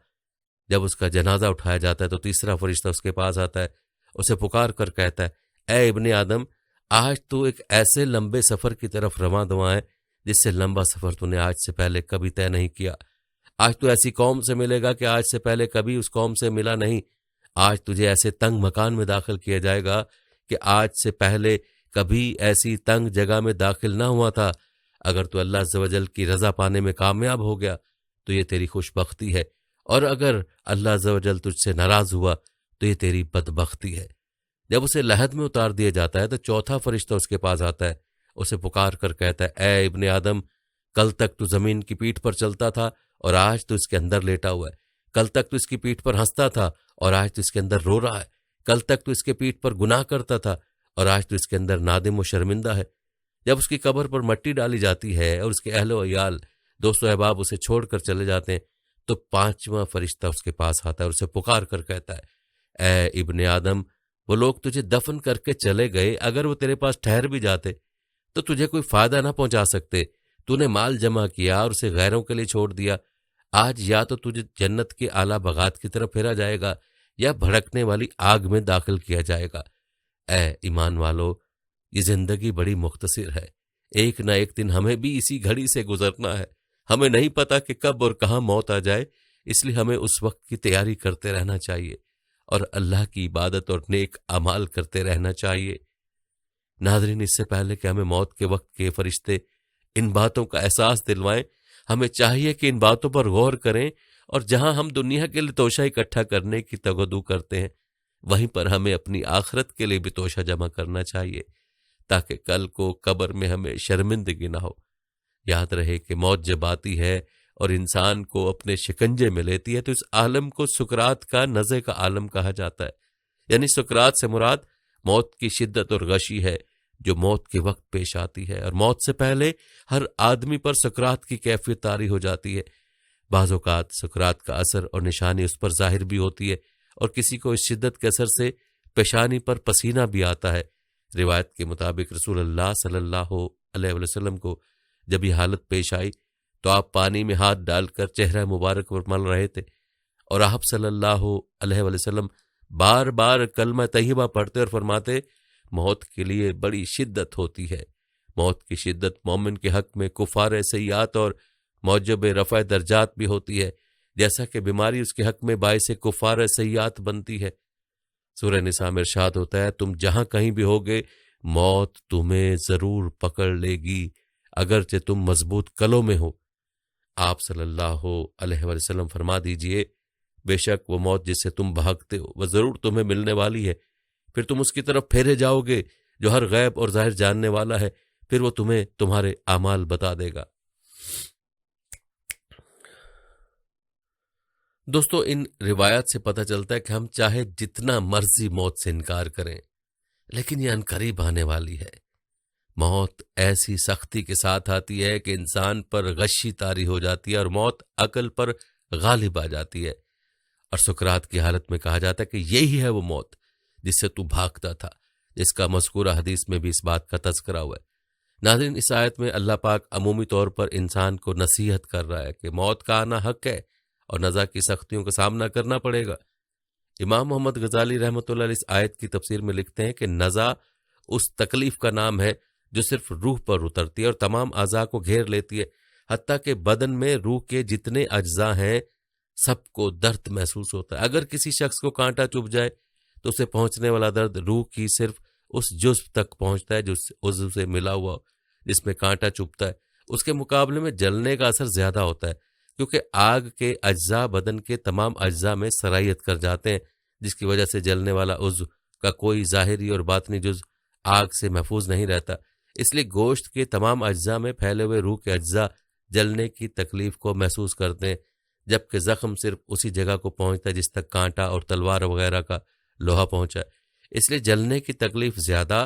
A: جب اس کا جنازہ اٹھایا جاتا ہے تو تیسرا فرشتہ اس کے پاس آتا ہے، اسے پکار کر کہتا ہے، اے ابن آدم، آج تو ایک ایسے لمبے سفر کی طرف رواں دواں ہے جس سے لمبا سفر تو نے آج سے پہلے کبھی طے نہیں کیا۔ آج تو ایسی قوم سے ملے گا کہ آج سے پہلے کبھی اس قوم سے ملا نہیں۔ آج تجھے ایسے تنگ مکان میں داخل کیا جائے گا کہ آج سے پہلے کبھی ایسی تنگ جگہ میں داخل نہ ہوا تھا۔ اگر تو اللہ عز و جل کی رضا پانے میں کامیاب ہو گیا تو یہ تیری خوش بختی ہے، اور اگر اللہ عز و جل تجھ سے ناراض ہوا تو یہ تیری بدبختی ہے۔ جب اسے لحد میں اتار دیا جاتا ہے تو چوتھا فرشتہ اس کے پاس آتا ہے، اسے پکار کر کہتا ہے، اے ابن آدم، کل تک تو زمین کی پیٹھ پر چلتا تھا اور آج تو اس کے اندر لیٹا ہوا ہے۔ کل تک تو اس کی پیٹھ پر ہنستا تھا اور آج تو اس کے اندر رو رہا ہے۔ کل تک تو اس کے پیٹھ پر گناہ کرتا تھا اور آج تو اس کے اندر نادم و شرمندہ ہے۔ جب اس کی قبر پر مٹی ڈالی جاتی ہے اور اس کے اہل و عیال، دوست و احباب اسے چھوڑ کر چلے جاتے ہیں تو 5واں فرشتہ اس کے پاس آتا ہے اور اسے پکار کر کہتا ہے، اے ابن آدم، وہ لوگ تجھے دفن کر کے چلے گئے، اگر وہ تیرے پاس ٹھہر بھی جاتے تو تجھے کوئی فائدہ نہ پہنچا سکتے۔ تو نے مال جمع کیا اور اسے غیروں کے لیے چھوڑ دیا۔ آج یا تو تجھے جنت کے اعلیٰ باغات کی طرف پھیرا جائے گا یا بھڑکنے والی آگ میں داخل کیا جائے گا۔ اے ایمان والو، یہ زندگی بڑی مختصر ہے، ایک نہ ایک دن ہمیں بھی اسی گھڑی سے گزرنا ہے۔ ہمیں نہیں پتا کہ کب اور کہاں موت آ جائے، اس لیے ہمیں اس وقت کی تیاری کرتے رہنا چاہیے اور اللہ کی عبادت اور نیک اعمال کرتے رہنا چاہیے۔ ناظرین، اس سے پہلے کہ ہمیں موت کے وقت کے فرشتے ان باتوں کا احساس دلوائیں، ہمیں چاہیے کہ ان باتوں پر غور کریں، اور جہاں ہم دنیا کے لیے توشہ اکٹھا کرنے کی تگودو کرتے ہیں وہیں پر ہمیں اپنی آخرت کے لیے بھی توشہ جمع کرنا چاہیے، تاکہ کل کو قبر میں ہمیں شرمندگی نہ ہو۔ یاد رہے کہ موت جب آتی ہے اور انسان کو اپنے شکنجے میں لیتی ہے تو اس عالم کو سکرات کا نزع کا عالم کہا جاتا ہے، یعنی سکرات سے مراد موت کی شدت اور غشی ہے جو موت کے وقت پیش آتی ہے، اور موت سے پہلے ہر آدمی پر سکرات کی کیفیت طاری ہو جاتی ہے۔ بعض اوقات سکرات کا اثر اور نشانی اس پر ظاہر بھی ہوتی ہے، اور کسی کو اس شدت کے اثر سے پیشانی پر پسینہ بھی آتا ہے۔ روایت کے مطابق رسول اللہ صلی اللہ علیہ وسلم کو جب یہ حالت پیش آئی تو آپ پانی میں ہاتھ ڈال کر چہرہ مبارک پر مل رہے تھے، اور آپ صلی اللہ علیہ وسلم بار بار کلمہ طیبہ پڑھتے اور فرماتے، موت کے لیے بڑی شدت ہوتی ہے۔ موت کی شدت مومن کے حق میں کفار سیئات اور موجب رفع درجات بھی ہوتی ہے، جیسا کہ بیماری اس کے حق میں باعث کفار سیئات بنتی ہے۔ سورہ نساء میں ارشاد ہوتا ہے، تم جہاں کہیں بھی ہوگے موت تمہیں ضرور پکڑ لے گی، اگرچہ تم مضبوط کلوں میں ہو۔ آپ صلی اللہ علیہ وسلم فرما دیجئے، بے شک وہ موت جس سے تم بھاگتے ہو وہ ضرور تمہیں ملنے والی ہے، پھر تم اس کی طرف پھیرے جاؤ گے جو ہر غیب اور ظاہر جاننے والا ہے، پھر وہ تمہیں تمہارے اعمال بتا دے گا۔ دوستو، ان روایات سے پتہ چلتا ہے کہ ہم چاہے جتنا مرضی موت سے انکار کریں، لیکن یہ عنقریب آنے والی ہے۔ موت ایسی سختی کے ساتھ آتی ہے کہ انسان پر غشی طاری ہو جاتی ہے اور موت عقل پر غالب آ جاتی ہے، اور سکرات کی حالت میں کہا جاتا ہے کہ یہی ہے وہ موت جس سے تو بھاگتا تھا، جس کا مذکورہ حدیث میں بھی اس بات کا تذکرہ ہوا ہے۔ ناظرین، اس آیت میں اللہ پاک عمومی طور پر انسان کو نصیحت کر رہا ہے کہ موت کا آنا حق ہے اور نزا کی سختیوں کا سامنا کرنا پڑے گا۔ امام محمد غزالی رحمۃ اللہ علیہ اس آیت کی تفسیر میں لکھتے ہیں کہ نزا اس تکلیف کا نام ہے جو صرف روح پر اترتی ہے اور تمام اعضاء کو گھیر لیتی ہے، حتیٰ کہ بدن میں روح کے جتنے اجزاء ہیں سب کو درد محسوس ہوتا ہے۔ اگر کسی شخص کو کانٹا چبھ جائے تو اسے پہنچنے والا درد روح کی صرف اس جزو تک پہنچتا ہے جو اس عضو سے ملا ہوا ہو جس میں کانٹا چبھتا ہے۔ اس کے مقابلے میں جلنے کا اثر زیادہ ہوتا ہے، کیونکہ آگ کے اجزاء بدن کے تمام اجزاء میں سرایت کر جاتے ہیں، جس کی وجہ سے جلنے والا عضو کا کوئی ظاہری اور باطنی جز آگ سے محفوظ نہیں رہتا۔ اس لیے گوشت کے تمام اجزاء میں پھیلے ہوئے روح کے اجزاء جلنے کی تکلیف کو محسوس کرتے ہیں، جبکہ زخم صرف اسی جگہ کو پہنچتا ہے جس تک کانٹا اور تلوار وغیرہ کا لوہا پہنچا ہے۔ اس لیے جلنے کی تکلیف زیادہ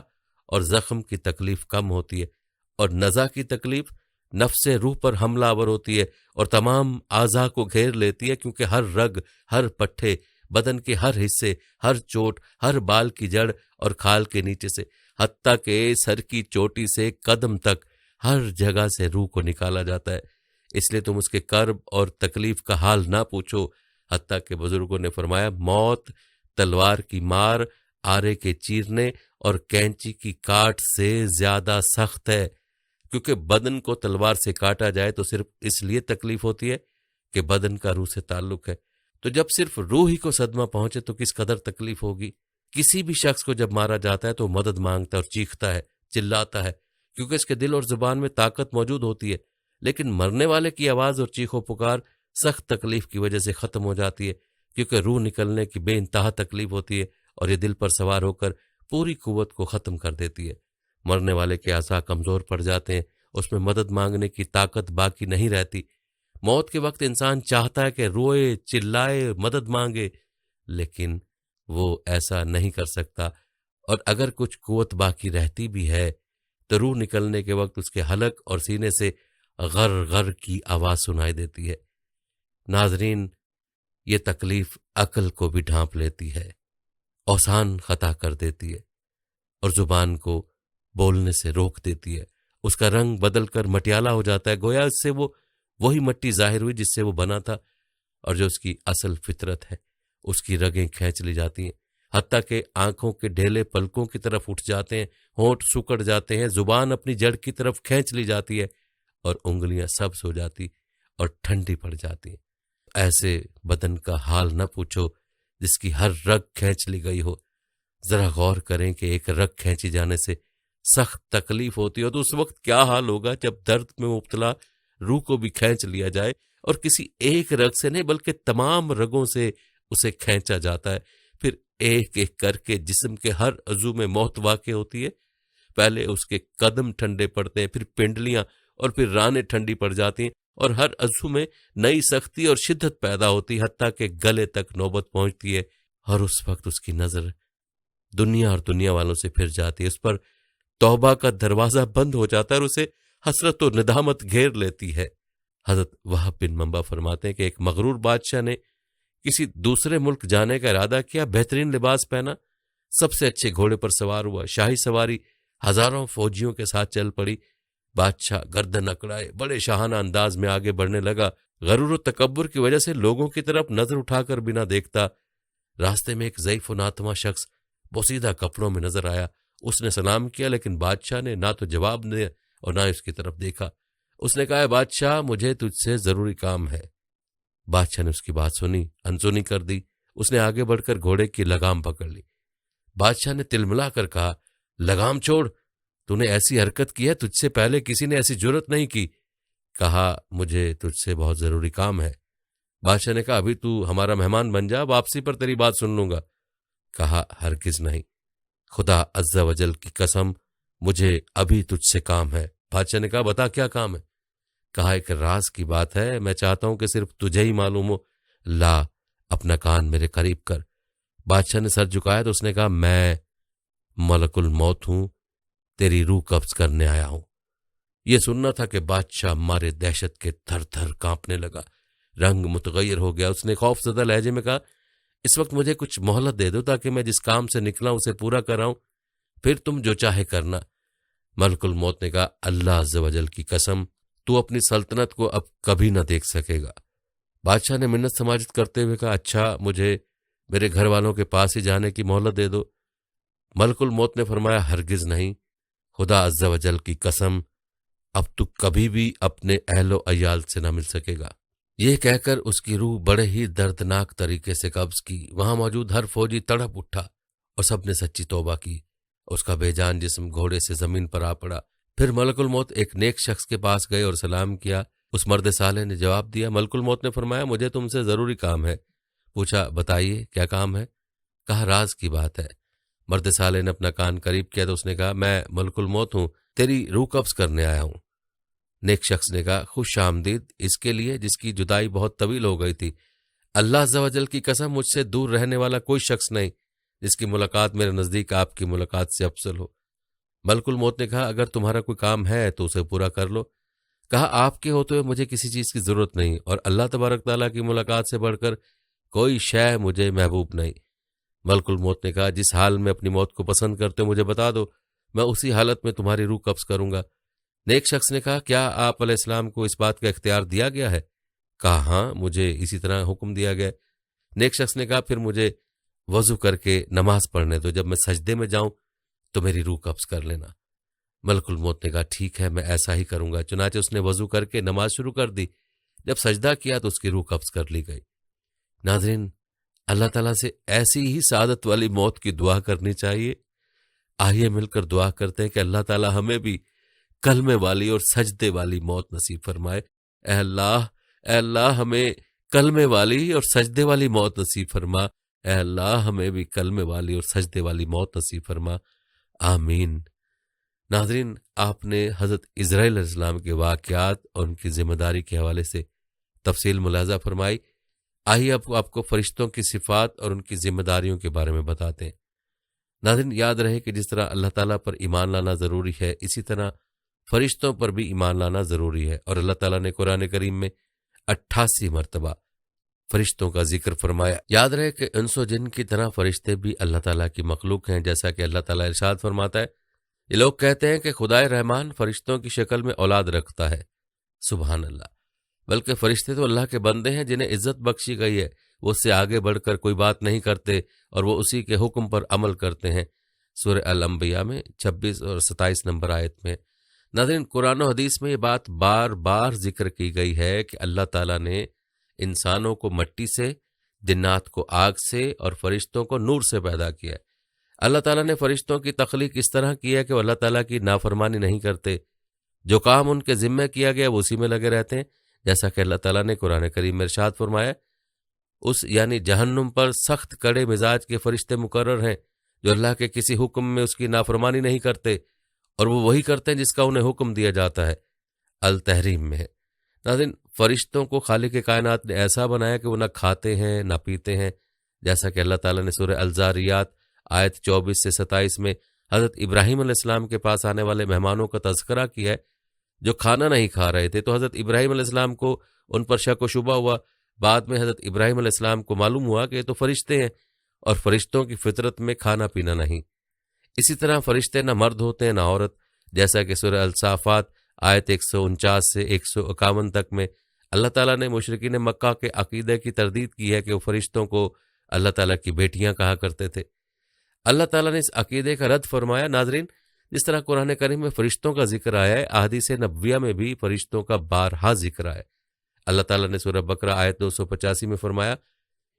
A: اور زخم کی تکلیف کم ہوتی ہے، اور نزع کی تکلیف نفس روح پر حملہ آور ہوتی ہے اور تمام اعضاء کو گھیر لیتی ہے، کیونکہ ہر رگ، ہر پٹھے، بدن کے ہر حصے، ہر چوٹ، ہر بال کی جڑ اور کھال کے نیچے سے، حتیٰ کہ سر کی چوٹی سے قدم تک ہر جگہ سے روح کو نکالا جاتا ہے۔ اس لیے تم اس کے کرب اور تکلیف کا حال نہ پوچھو، حتیٰ کہ بزرگوں نے فرمایا موت تلوار کی مار، آرے کے چیرنے اور کینچی کی کاٹ سے زیادہ سخت ہے، کیونکہ بدن کو تلوار سے کاٹا جائے تو صرف اس لیے تکلیف ہوتی ہے کہ بدن کا روح سے تعلق ہے، تو جب صرف روح ہی کو صدمہ پہنچے تو کس قدر تکلیف ہوگی۔ کسی بھی شخص کو جب مارا جاتا ہے تو مدد مانگتا ہے اور چیختا ہے، چلاتا ہے، کیونکہ اس کے دل اور زبان میں طاقت موجود ہوتی ہے، لیکن مرنے والے کی آواز اور چیخ و پکار سخت تکلیف کی وجہ سے ختم ہو جاتی ہے، کیونکہ روح نکلنے کی بے انتہا تکلیف ہوتی ہے اور یہ دل پر سوار ہو کر پوری قوت کو ختم کر دیتی ہے۔ مرنے والے کے اعضاء کمزور پڑ جاتے ہیں، اس میں مدد مانگنے کی طاقت باقی نہیں رہتی۔ موت کے وقت انسان چاہتا ہے کہ روئے، چلائے، مدد مانگے، لیکن وہ ایسا نہیں کر سکتا، اور اگر کچھ قوت باقی رہتی بھی ہے تو روح نکلنے کے وقت اس کے حلق اور سینے سے غر غر کی آواز سنائی دیتی ہے۔ ناظرین، یہ تکلیف عقل کو بھی ڈھانپ لیتی ہے، اوسان خطا کر دیتی ہے اور زبان کو بولنے سے روک دیتی ہے۔ اس کا رنگ بدل کر مٹیالہ ہو جاتا ہے، گویا اس سے وہی مٹی ظاہر ہوئی جس سے وہ بنا تھا، اور جو اس کی اصل فطرت ہے اس کی رگیں کھینچ لی جاتی ہیں، حتیٰ کہ آنکھوں کے ڈھیلے پلکوں کی طرف اٹھ جاتے ہیں، ہونٹ سکڑ جاتے ہیں، زبان اپنی جڑ کی طرف کھینچ لی جاتی ہے اور انگلیاں سبز ہو جاتی اور ٹھنڈی پڑ جاتی ہیں۔ ایسے بدن کا حال نہ پوچھو جس کی ہر رگ کھینچ لی گئی ہو۔ ذرا غور کریں کہ ایک رگ کھینچی جانے سے سخت تکلیف ہوتی ہے تو اس وقت کیا حال ہوگا جب درد میں مبتلا روح کو بھی کھینچ لیا جائے، اور کسی ایک رگ سے نہیں بلکہ تمام رگوں سے اسے کھینچا جاتا ہے۔ پھر ایک ایک کر کے جسم کے ہر عضو میں موت واقع ہوتی ہے۔ پہلے اس کے قدم ٹھنڈے پڑتے ہیں، پھر پنڈلیاں اور پھر رانیں ٹھنڈی پڑ جاتی ہیں، اور ہر عضو میں نئی سختی اور شدت پیدا ہوتی، حتیٰ کہ گلے تک نوبت پہنچتی ہے، اور اس وقت اس کی نظر دنیا اور دنیا والوں سے پھر جاتی ہے، اس پر توبہ کا دروازہ بند ہو جاتا ہے اور اسے حسرت و ندامت گھیر لیتی ہے۔ حضرت وہب بن منبع فرماتے ہیں کہ ایک مغرور بادشاہ نے کسی دوسرے ملک جانے کا ارادہ کیا، بہترین لباس پہنا، سب سے اچھے گھوڑے پر سوار ہوا، شاہی سواری ہزاروں فوجیوں کے ساتھ چل پڑی۔ بادشاہ گردن اکڑائے بڑے شاہانہ انداز میں آگے بڑھنے لگا، غرور و تکبر کی وجہ سے لوگوں کی طرف نظر اٹھا کر بھی نہ دیکھتا۔ راستے میں ایک ضعیف و ناتواں شخص بوسیدہ کپڑوں میں نظر آیا، اس نے سلام کیا، لیکن بادشاہ نے نہ تو جواب دیا اور نہ اس کی طرف دیکھا۔ اس نے کہا، بادشاہ مجھے تجھ سے ضروری کام ہے۔ بادشاہ نے اس کی بات سنی، انسنی کر دی، اس نے آگے بڑھ کر گھوڑے کی لگام پکڑ لی۔ بادشاہ نے تلملا کر کہا، لگام چھوڑ، تو نے ایسی حرکت کی ہے، تجھ سے پہلے کسی نے ایسی جرت نہیں کی۔ کہا، مجھے تجھ سے بہت ضروری کام ہے۔ بادشاہ نے کہا ابھی تو ہمارا مہمان بن جا، واپسی پر تیری بات سن لوں گا۔ کہا ہرگز نہیں، خدا عز و جل کی قسم مجھے ابھی تجھ سے کام ہے۔ بادشاہ نے کہا بتا کیا کام ہے؟ کہا ایک راز کی بات ہے، میں چاہتا ہوں کہ صرف تجھے ہی معلوم ہو، لا اپنا کان میرے قریب کر۔ بادشاہ نے سر جھکایا تو اس نے کہا میں ملک الموت ہوں، تیری روح قبض کرنے آیا ہوں۔ یہ سننا تھا کہ بادشاہ مارے دہشت کے تھر تھر کانپنے لگا، رنگ متغیر ہو گیا۔ اس نے خوف زدہ لہجے میں کہا اس وقت مجھے کچھ مہلت دے دو تاکہ میں جس کام سے نکلا اسے پورا کراؤں، پھر تم جو چاہے کرنا۔ ملک الموت نے کہا اللہ عز و جل کی قسم تو اپنی سلطنت کو اب کبھی نہ دیکھ سکے گا۔ بادشاہ نے منت سماجت کرتے ہوئے کہا اچھا مجھے میرے گھر والوں کے پاس ہی جانے کی مہلت دے دو۔ ملک الموت نے فرمایا ہرگز نہیں، خدا عز و جل کی قسم اب تو کبھی بھی اپنے اہل و عیال سے نہ مل سکے گا۔ یہ کہہ کر اس کی روح بڑے ہی دردناک طریقے سے قبض کی۔ وہاں موجود ہر فوجی تڑپ اٹھا اور سب نے سچی توبہ کی۔ اس کا بے جان جسم گھوڑے سے زمین پر آ پڑا۔ پھر ملک الموت ایک نیک شخص کے پاس گئے اور سلام کیا۔ اس مرد صالح نے جواب دیا۔ ملک الموت نے فرمایا مجھے تم سے ضروری کام ہے۔ پوچھا بتائیے کیا کام ہے؟ کہا راز کی بات ہے۔ مرد صالح نے اپنا کان قریب کیا تو اس نے کہا میں ملک الموت ہوں، تیری روح قبض کرنے آیا ہوں۔ نیک شخص نے کہا خوش آمدید اس کے لیے جس کی جدائی بہت طویل ہو گئی تھی۔ اللہ عز و جل کی قسم مجھ سے دور رہنے والا کوئی شخص نہیں جس کی ملاقات میرے نزدیک آپ کی ملاقات سے افضل ہو۔ ملک الموت نے کہا اگر تمہارا کوئی کام ہے تو اسے پورا کر لو۔ کہا آپ کے ہوتے ہوئے مجھے کسی چیز کی ضرورت نہیں، اور اللہ تبارک تعالیٰ کی ملاقات سے بڑھ کر کوئی شے مجھے محبوب نہیں۔ ملک الموت نے کہا جس حال میں اپنی موت کو پسند کرتے ہو مجھے بتا دو، میں اسی حالت میں تمہاری روح قبض کروں گا۔ نیک شخص نے کہا کیا آپ علیہ السلام کو اس بات کا اختیار دیا گیا ہے؟ کہا ہاں مجھے اسی طرح حکم دیا گیا۔ نیک شخص نے کہا پھر مجھے وضو کر کے نماز پڑھنے دو، جب میں سجدے میں جاؤں تو میری روح قبض کر لینا۔ ملک الموت نے کہا ٹھیک ہے میں ایسا ہی کروں گا۔ چنانچہ اس نے وضو کر کے نماز شروع کر دی۔ جب سجدہ کیا تو اس کی روح قبض کر لی گئی۔ ناظرین اللہ تعالیٰ سے ایسی ہی سعادت والی موت کی دعا کرنی چاہیے۔ آئیے مل کر دعا کرتے ہیں کہ اللہ تعالیٰ ہمیں بھی کلمے والی اور سجدے والی موت نصیب فرمائے۔ اے اللہ ہمیں کلمے والی اور سجدے والی موت نصیب فرما۔ اے اللہ ہمیں بھی کلمے والی اور سجدے والی موت نصیب فرما، آمین۔ ناظرین آپ نے حضرت اسرائیل علیہ السلام کے واقعات اور ان کی ذمہ داری کے حوالے سے تفصیل ملاحظہ فرمائی۔ آئیے آپ کو فرشتوں کی صفات اور ان کی ذمہ داریوں کے بارے میں بتاتے ہیں۔ ناظرین یاد رہے کہ جس طرح اللہ تعالیٰ پر ایمان لانا ضروری ہے، اسی طرح فرشتوں پر بھی ایمان لانا ضروری ہے، اور اللہ تعالیٰ نے قرآن کریم میں 88 مرتبہ فرشتوں کا ذکر فرمایا۔ یاد رہے کہ انس و جن کی طرح فرشتے بھی اللہ تعالیٰ کی مخلوق ہیں، جیسا کہ اللہ تعالیٰ ارشاد فرماتا ہے یہ لوگ کہتے ہیں کہ خدائے رحمان فرشتوں کی شکل میں اولاد رکھتا ہے۔ سبحان اللہ، بلکہ فرشتے تو اللہ کے بندے ہیں جنہیں عزت بخشی گئی ہے، وہ اس سے آگے بڑھ کر کوئی بات نہیں کرتے اور وہ اسی کے حکم پر عمل کرتے ہیں۔ سورہ الانبیاء میں 26 اور 27 نمبر آیت میں۔ ناظرین قرآن و حدیث میں یہ بات بار بار ذکر کی گئی ہے کہ اللہ تعالیٰ نے انسانوں کو مٹی سے، جنات کو آگ سے اور فرشتوں کو نور سے پیدا کیا ہے۔ اللہ تعالیٰ نے فرشتوں کی تخلیق اس طرح کی ہے کہ وہ اللہ تعالیٰ کی نافرمانی نہیں کرتے، جو کام ان کے ذمہ کیا گیا وہ اسی میں لگے رہتے ہیں، جیسا کہ اللہ تعالیٰ نے قرآن کریم میں ارشاد فرمایا اس یعنی جہنم پر سخت کڑے مزاج کے فرشتے مقرر ہیں جو اللہ کے کسی حکم میں اس کی نافرمانی نہیں کرتے، اور وہ وہی کرتے ہیں جس کا انہیں حکم دیا جاتا ہے۔ التحریم میں ہے۔ ناظرین فرشتوں کو خالق کائنات نے ایسا بنایا کہ وہ نہ کھاتے ہیں نہ پیتے ہیں، جیسا کہ اللہ تعالیٰ نے سورہ الزاریات آیت 24 سے 27 میں حضرت ابراہیم علیہ السلام کے پاس آنے والے مہمانوں کا تذکرہ کیا ہے جو کھانا نہیں کھا رہے تھے، تو حضرت ابراہیم علیہ السلام کو ان پر شک و شبہ ہوا۔ بعد میں حضرت ابراہیم علیہ السلام کو معلوم ہوا کہ یہ تو فرشتے ہیں اور فرشتوں کی فطرت میں کھانا پینا نہیں۔ اسی طرح فرشتے نہ مرد ہوتے ہیں نہ عورت، جیسا کہ سورہ الصافات آیت 149 سے 151 تک میں اللہ تعالیٰ نے مشرکین مکہ کے عقیدے کی تردید کی ہے کہ وہ فرشتوں کو اللہ تعالیٰ کی بیٹیاں کہا کرتے تھے۔ اللہ تعالیٰ نے اس عقیدے کا رد فرمایا۔ ناظرین جس طرح قرآن کریم میں فرشتوں کا ذکر آیا ہے، احادیث نبویہ میں بھی فرشتوں کا بارہا ذکر آیا ہے۔ اللہ تعالیٰ نے سورہ بقرہ آیت 285 میں فرمایا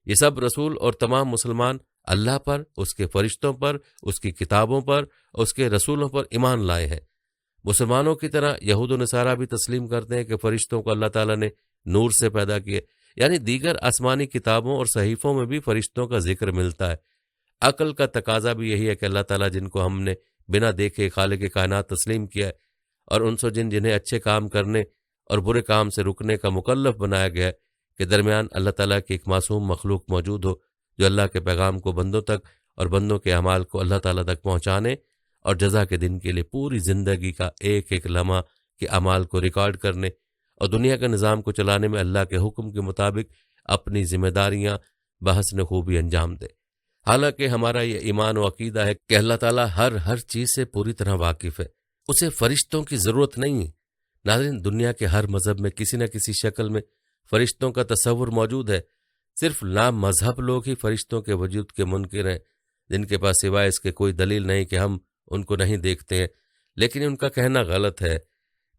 A: یہ سب رسول اور تمام مسلمان اللہ پر، اس کے فرشتوں پر، اس کی کتابوں پر، اس کے رسولوں پر ایمان لائے ہیں۔ مسلمانوں کی طرح یہود و نصارہ بھی تسلیم کرتے ہیں کہ فرشتوں کو اللہ تعالیٰ نے نور سے پیدا کیے۔ یعنی دیگر آسمانی کتابوں اور صحیفوں میں بھی فرشتوں کا ذکر ملتا ہے۔ عقل کا تقاضا بھی یہی ہے کہ اللہ تعالیٰ جن کو ہم نے بنا دیکھے خالق کائنات تسلیم کیا ہے، اور ان سے جنہیں اچھے کام کرنے اور برے کام سے رکنے کا مکلف بنایا گیا ہے، کہ درمیان اللہ تعالیٰ کی ایک معصوم مخلوق موجود ہو جو اللہ کے پیغام کو بندوں تک اور بندوں کے اعمال کو اللہ تعالیٰ تک پہنچانے اور جزا کے دن کے لیے پوری زندگی کا ایک ایک لمحہ کے اعمال کو ریکارڈ کرنے اور دنیا کے نظام کو چلانے میں اللہ کے حکم کے مطابق اپنی ذمہ داریاں بحسن خوبی انجام دے۔ حالانکہ ہمارا یہ ایمان و عقیدہ ہے کہ اللہ تعالیٰ ہر چیز سے پوری طرح واقف ہے، اسے فرشتوں کی ضرورت نہیں ہے۔ ناظرین، دنیا کے ہر مذہب میں کسی نہ کسی شکل میں فرشتوں کا تصور موجود ہے۔ صرف نام مذہب لوگ ہی فرشتوں کے وجود کے منکر ہیں، جن کے پاس سوائے اس کے کوئی دلیل نہیں کہ ہم ان کو نہیں دیکھتے ہیں، لیکن ان کا کہنا غلط ہے،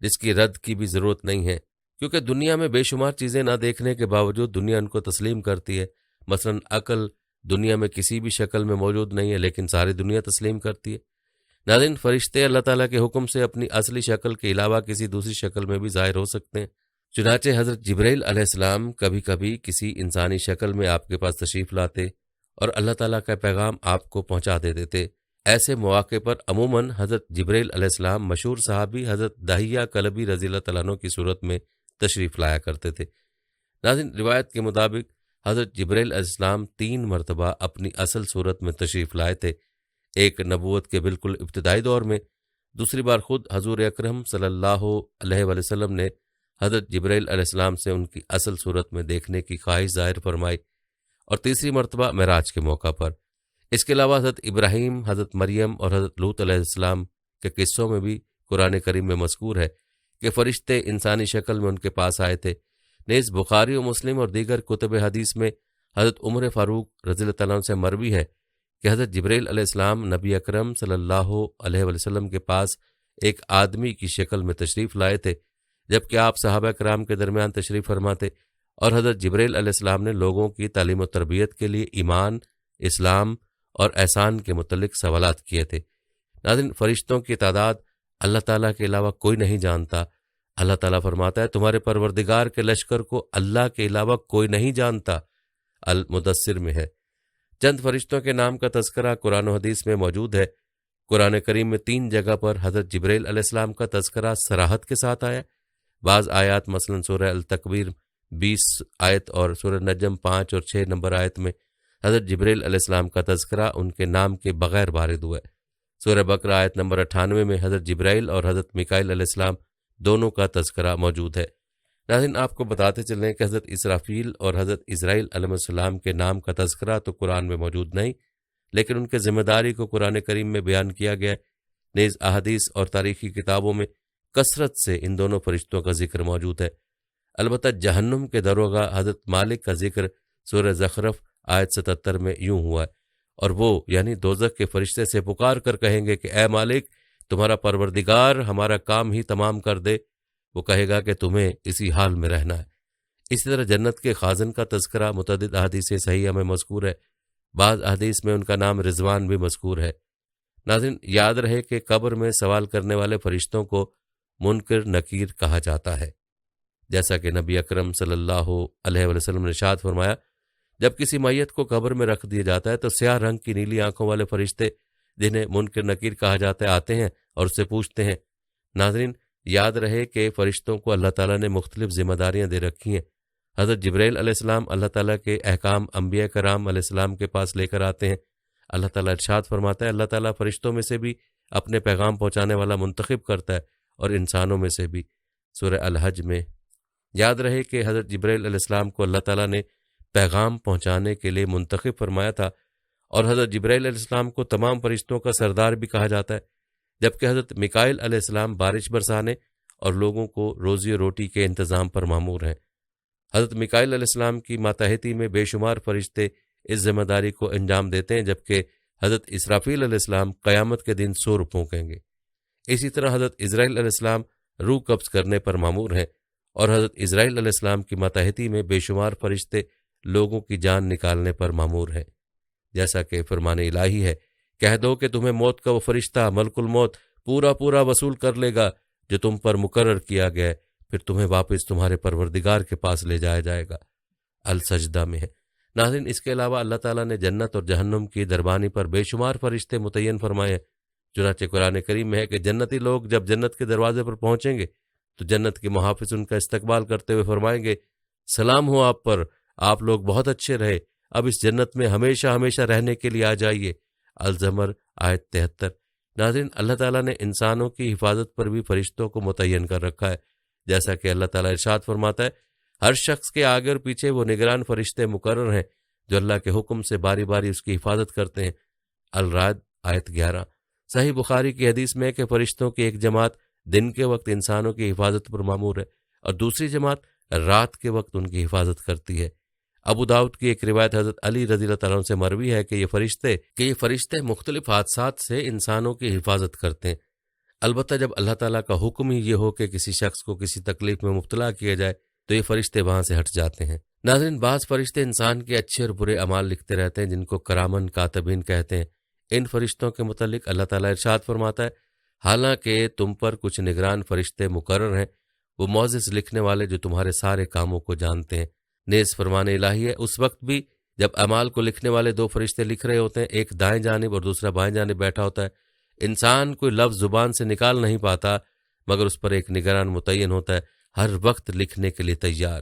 A: جس کی رد کی بھی ضرورت نہیں ہے، کیونکہ دنیا میں بے شمار چیزیں نہ دیکھنے کے باوجود دنیا ان کو تسلیم کرتی ہے۔ مثلا عقل دنیا میں کسی بھی شکل میں موجود نہیں ہے، لیکن ساری دنیا تسلیم کرتی ہے۔ ناظرین، فرشتے اللہ تعالیٰ کے حکم سے اپنی اصلی شکل کے علاوہ کسی دوسری شکل میں بھی ظاہر ہو سکتے ہیں۔ چنانچہ حضرت جبرائیل علیہ السلام کبھی کبھی کسی انسانی شکل میں آپ کے پاس تشریف لاتے اور اللہ تعالیٰ کا پیغام آپ کو پہنچا دیتے تھے۔ ایسے مواقع پر عموماً حضرت جبرائیل علیہ السلام مشہور صحابی حضرت دحیہ کلبی رضی اللہ تعالیٰ عنہ کی صورت میں تشریف لایا کرتے تھے۔ ناظرین، روایت کے مطابق حضرت جبرائیل علیہ السلام 3 مرتبہ اپنی اصل صورت میں تشریف لائے تھے، ایک نبوت کے بالکل ابتدائی دور میں، دوسری بار خود حضور اکرم صلی اللہ علیہ وآلہ وسلم نے حضرت جبرائیل علیہ السلام سے ان کی اصل صورت میں دیکھنے کی خواہش ظاہر فرمائی، اور تیسری مرتبہ معراج کے موقع پر۔ اس کے علاوہ حضرت ابراہیم، حضرت مریم اور حضرت لوط علیہ السلام کے قصوں میں بھی قرآن کریم میں مذکور ہے کہ فرشتے انسانی شکل میں ان کے پاس آئے تھے۔ نیز بخاری و مسلم اور دیگر کتب حدیث میں حضرت عمر فاروق رضی اللہ عنہ سے مروی ہے کہ حضرت جبرائیل علیہ السلام نبی اکرم صلی اللہ علیہ وآلہ وسلم کے پاس ایک آدمی کی شکل میں تشریف لائے تھے، جبکہ آپ صحابہ کرام کے درمیان تشریف فرما تھے، اور حضرت جبرائیل علیہ السلام نے لوگوں کی تعلیم و تربیت کے لیے ایمان، اسلام اور احسان کے متعلق سوالات کیے تھے۔ ناظرین، فرشتوں کی تعداد اللہ تعالیٰ کے علاوہ کوئی نہیں جانتا۔ اللہ تعالیٰ فرماتا ہے، تمہارے پروردگار کے لشکر کو اللہ کے علاوہ کوئی نہیں جانتا، المدثر میں ہے۔ چند فرشتوں کے نام کا تذکرہ قرآن و حدیث میں موجود ہے۔ قرآن کریم میں 3 جگہ پر حضرت جبرائیل علیہ السلام کا تذکرہ صراحت کے ساتھ آیا۔ بعض آیات مثلا سورہ التکویر 20 آیت اور سورہ نجم 5 اور 6 نمبر آیت میں حضرت جبرائیل علیہ السلام کا تذکرہ ان کے نام کے بغیر وارد ہوا ہے۔ سورہ بقرہ آیت نمبر 98 میں حضرت جبرائیل اور حضرت میکائیل علیہ السلام دونوں کا تذکرہ موجود ہے۔ ناظرین، آپ کو بتاتے چلیں کہ حضرت اسرافیل اور حضرت اسرائیل علیہ السلام کے نام کا تذکرہ تو قرآن میں موجود نہیں، لیکن ان کے ذمہ داری کو قرآن کریم میں بیان کیا گیا ہے۔ نیز احادیث اور تاریخی کتابوں میں کثرت سے ان دونوں فرشتوں کا ذکر موجود ہے۔ البتہ جہنم کے داروغہ حضرت مالک کا ذکر سورہ زخرف آیت 77 میں یوں ہوا ہے، اور وہ یعنی دوزخ کے فرشتے سے پکار کر کہیں گے کہ اے مالک، تمہارا پروردگار ہمارا کام ہی تمام کر دے۔ وہ کہے گا کہ تمہیں اسی حال میں رہنا ہے۔ اسی طرح جنت کے خازن کا تذکرہ متعدد احادیث صحیحہ میں مذکور ہے۔ بعض احادیث میں ان کا نام رضوان بھی مذکور ہے۔ ناظرین، یاد رہے کہ قبر میں سوال کرنے والے فرشتوں کو منکر نکیر کہا جاتا ہے، جیسا کہ نبی اکرم صلی اللہ علیہ وسلم نے ارشاد فرمایا، جب کسی میت کو قبر میں رکھ دیا جاتا ہے تو سیاہ رنگ کی نیلی آنکھوں والے فرشتے جنہیں منکر نکیر کہا جاتا ہے آتے ہیں اور اس سے پوچھتے ہیں۔ ناظرین، یاد رہے کہ فرشتوں کو اللہ تعالیٰ نے مختلف ذمہ داریاں دے رکھی ہیں۔ حضرت جبرائیل علیہ السلام اللہ تعالیٰ کے احکام انبیاء کرام علیہ السلام کے پاس لے کر آتے ہیں۔ اللہ تعالیٰ ارشاد فرماتا ہے، اللہ تعالیٰ فرشتوں میں سے بھی اپنے پیغام پہنچانے والا منتخب کرتا ہے اور انسانوں میں سے بھی، سورہ الحج میں۔ یاد رہے کہ حضرت جبرائیل علیہ السلام کو اللہ تعالیٰ نے پیغام پہنچانے کے لیے منتخب فرمایا تھا، اور حضرت جبرائیل علیہ السلام کو تمام فرشتوں کا سردار بھی کہا جاتا ہے، جبکہ حضرت میکائیل علیہ السلام بارش برسانے اور لوگوں کو روزی و روٹی کے انتظام پر مامور ہیں۔ حضرت میکائیل علیہ السلام کی ماتحتی میں بے شمار فرشتے اس ذمہ داری کو انجام دیتے ہیں، جبکہ حضرت اسرافیل علیہ السلام قیامت کے دن سور پھونکیں گے۔ اسی طرح حضرت اسرائیل علیہ السلام روح قبض کرنے پر مامور ہیں، اور حضرت اسرائیل علیہ السلام کی ماتحتی میں بے شمار فرشتے لوگوں کی جان نکالنے پر مامور ہیں، جیسا کہ فرمان الہی ہے، کہہ دو کہ تمہیں موت کا وہ فرشتہ ملک الموت پورا وصول کر لے گا جو تم پر مقرر کیا گیا ہے، پھر تمہیں واپس تمہارے پروردگار کے پاس لے جایا جائے گا۔ السجدہ میں ہے۔ ناظرین، اس کے علاوہ اللہ تعالیٰ نے جنت اور جہنم کی دربانی پر بے شمار فرشتے متعین فرمائے ہیں۔ چنانچہ قرآن کریم میں ہے کہ جنتی لوگ جب جنت کے دروازے پر پہنچیں گے تو جنت کے محافظ ان کا استقبال کرتے ہوئے فرمائیں گے، سلام ہو آپ پر، آپ لوگ بہت اچھے رہے، اب اس جنت میں ہمیشہ ہمیشہ رہنے کے لیے آ جائیے۔ الزمر آیت 73۔ ناظرین، اللہ تعالیٰ نے انسانوں کی حفاظت پر بھی فرشتوں کو متعین کر رکھا ہے، جیسا کہ اللہ تعالیٰ ارشاد فرماتا ہے، ہر شخص کے آگے اور پیچھے وہ نگران فرشتے مقرر ہیں جو اللہ کے حکم سے باری باری اس کی حفاظت کرتے ہیں۔ الرعد آیت 11۔ صحیح بخاری کی حدیث میں ہے کہ فرشتوں کی ایک جماعت دن کے وقت انسانوں کی حفاظت پر مامور ہے اور دوسری جماعت رات کے وقت ان کی حفاظت کرتی ہے۔ ابو داؤد کی ایک روایت حضرت علی رضی اللہ تعالیٰ عنہ سے مروی ہے کہ یہ فرشتے مختلف حادثات سے انسانوں کی حفاظت کرتے ہیں، البتہ جب اللہ تعالیٰ کا حکم ہی یہ ہو کہ کسی شخص کو کسی تکلیف میں مبتلا کیا جائے تو یہ فرشتے وہاں سے ہٹ جاتے ہیں۔ ناظرین، بعض فرشتے انسان کے اچھے اور برے اعمال لکھتے رہتے ہیں جن کو کرامن کاتبین کہتے ہیں۔ ان فرشتوں کے متعلق اللہ تعالیٰ ارشاد فرماتا ہے، حالانکہ تم پر کچھ نگران فرشتے مقرر ہیں، وہ معزز لکھنے والے جو تمہارے سارے کاموں کو جانتے ہیں۔ نیز فرمان الہی ہے، اس وقت بھی جب اعمال کو لکھنے والے دو فرشتے لکھ رہے ہوتے ہیں، ایک دائیں جانب اور دوسرا بائیں جانب بیٹھا ہوتا ہے، انسان کوئی لفظ زبان سے نکال نہیں پاتا مگر اس پر ایک نگران متعین ہوتا ہے، ہر وقت لکھنے کے لیے تیار۔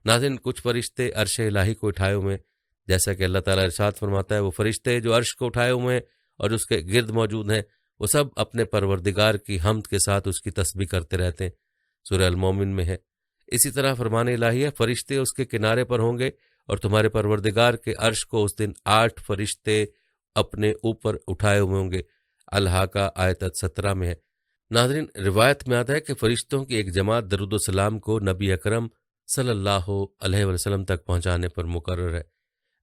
A: ناظرین، کچھ فرشتے عرش الہی کو اٹھائے ہوئے ہیں، جیسا کہ اللہ تعالیٰ ارشاد فرماتا ہے، وہ فرشتے جو عرش کو اٹھائے ہوئے ہیں اور اس کے گرد موجود ہیں، وہ سب اپنے پروردگار کی حمد کے ساتھ اس کی تسبیح کرتے رہتے ہیں۔ سورہ المومن میں ہے۔ اسی طرح فرمان الہی ہے، فرشتے اس کے کنارے پر ہوں گے اور تمہارے پروردگار کے عرش کو اس دن 8 فرشتے اپنے اوپر اٹھائے ہوئے ہوں گے۔ الحاقہ آیت 17 میں ہے۔ ناظرین، روایت میں آتا ہے کہ فرشتوں کی ایک جماعت درود و سلام کو نبی اکرم صلی اللہ علیہ وسلم تک پہنچانے پر مقرر ہے۔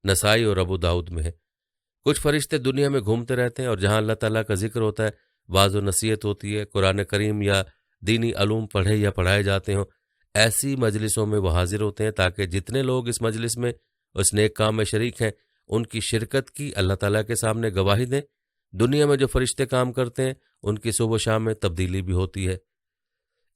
A: نسائی اور ابو داؤد میں ہے۔ کچھ فرشتے دنیا میں گھومتے رہتے ہیں اور جہاں اللہ تعالیٰ کا ذکر ہوتا ہے، واعظ و نصیحت ہوتی ہے، قرآن کریم یا دینی علوم پڑھے یا پڑھائے جاتے ہوں، ایسی مجلسوں میں وہ حاضر ہوتے ہیں تاکہ جتنے لوگ اس مجلس میں اس نیک کام میں شریک ہیں ان کی شرکت کی اللہ تعالیٰ کے سامنے گواہی دیں۔ دنیا میں جو فرشتے کام کرتے ہیں ان کی صبح و شام میں تبدیلی بھی ہوتی ہے۔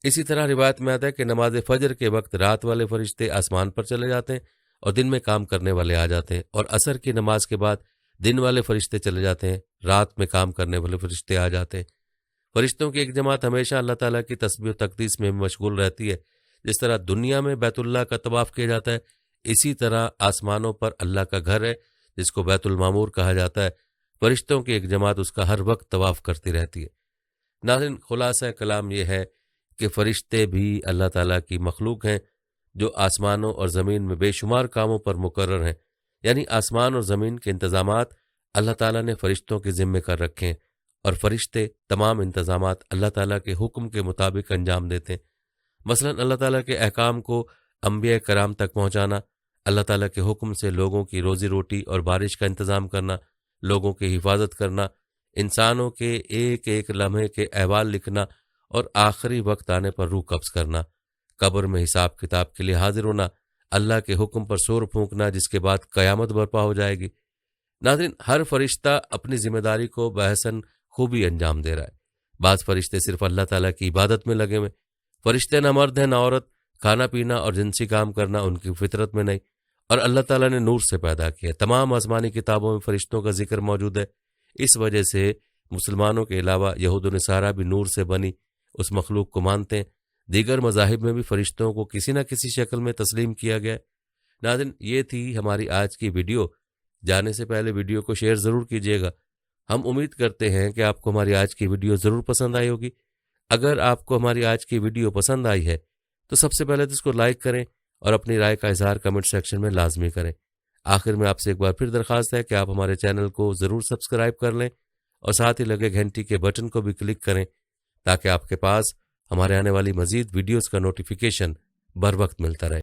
A: اسی طرح روایت میں آتا ہے کہ نماز فجر کے وقت رات والے فرشتے آسمان پر چلے جاتے ہیں اور دن میں کام کرنے والے آ جاتے ہیں، اور عصر کی نماز کے بعد دن والے فرشتے چلے جاتے ہیں، رات میں کام کرنے والے فرشتے آ جاتے ہیں۔ فرشتوں کی ایک جماعت ہمیشہ اللہ تعالیٰ کی تسبیح و تقدیس میں مشغول رہتی ہے۔ جس طرح دنیا میں بیت اللہ کا طواف کیا جاتا ہے، اسی طرح آسمانوں پر اللہ کا گھر ہے جس کو بیت المعمور کہا جاتا ہے، فرشتوں کی ایک جماعت اس کا ہر وقت طواف کرتی رہتی ہے۔ ناظرین، خلاصہ کلام یہ ہے کہ فرشتے بھی اللہ تعالیٰ کی مخلوق ہیں جو آسمانوں اور زمین میں بے شمار کاموں پر مقرر ہیں، یعنی آسمان اور زمین کے انتظامات اللہ تعالیٰ نے فرشتوں کے ذمے کر رکھے ہیں، اور فرشتے تمام انتظامات اللہ تعالیٰ کے حکم کے مطابق انجام دیتے ہیں۔ مثلا اللہ تعالیٰ کے احکام کو انبیاء کرام تک پہنچانا، اللہ تعالیٰ کے حکم سے لوگوں کی روزی روٹی اور بارش کا انتظام کرنا، لوگوں کی حفاظت کرنا، انسانوں کے ایک ایک لمحے کے احوال لکھنا، اور آخری وقت آنے پر روح قبض کرنا، قبر میں حساب کتاب کے لیے حاضر ہونا، اللہ کے حکم پر سور پھونکنا جس کے بعد قیامت برپا ہو جائے گی۔ ناظرین، ہر فرشتہ اپنی ذمہ داری کو بحسن خوبی انجام دے رہا ہے۔ بعض فرشتے صرف اللہ تعالیٰ کی عبادت میں لگے ہوئے، فرشتے نہ مرد ہیں نہ عورت، کھانا پینا اور جنسی کام کرنا ان کی فطرت میں نہیں، اور اللہ تعالیٰ نے نور سے پیدا کیا۔ تمام آسمانی کتابوں میں فرشتوں کا ذکر موجود ہے، اس وجہ سے مسلمانوں کے علاوہ یہود و نصارہ بھی نور سے بنی اس مخلوق کو مانتے ہیں۔ دیگر مذاہب میں بھی فرشتوں کو کسی نہ کسی شکل میں تسلیم کیا گیا ہے۔ ناظرین، یہ تھی ہماری آج کی ویڈیو۔ جانے سے پہلے ویڈیو کو شیئر ضرور کیجیے گا۔ ہم امید کرتے ہیں کہ آپ کو ہماری آج کی ویڈیو ضرور پسند آئی ہوگی۔ اگر آپ کو ہماری آج کی ویڈیو پسند آئی ہے تو سب سے پہلے تو اس کو لائک کریں اور اپنی رائے کا اظہار کمنٹ سیکشن میں لازمی کریں۔ آخر میں آپ سے ایک بار پھر درخواست ہے کہ آپ ہمارے چینل کو ضرور سبسکرائب کر لیں اور ساتھ ہی لگے گھنٹی کے بٹن کو بھی کلک کریں تاکہ آپ کے پاس ہمارے آنے والی مزید ویڈیوز کا نوٹیفیکیشن بر وقت ملتا رہے۔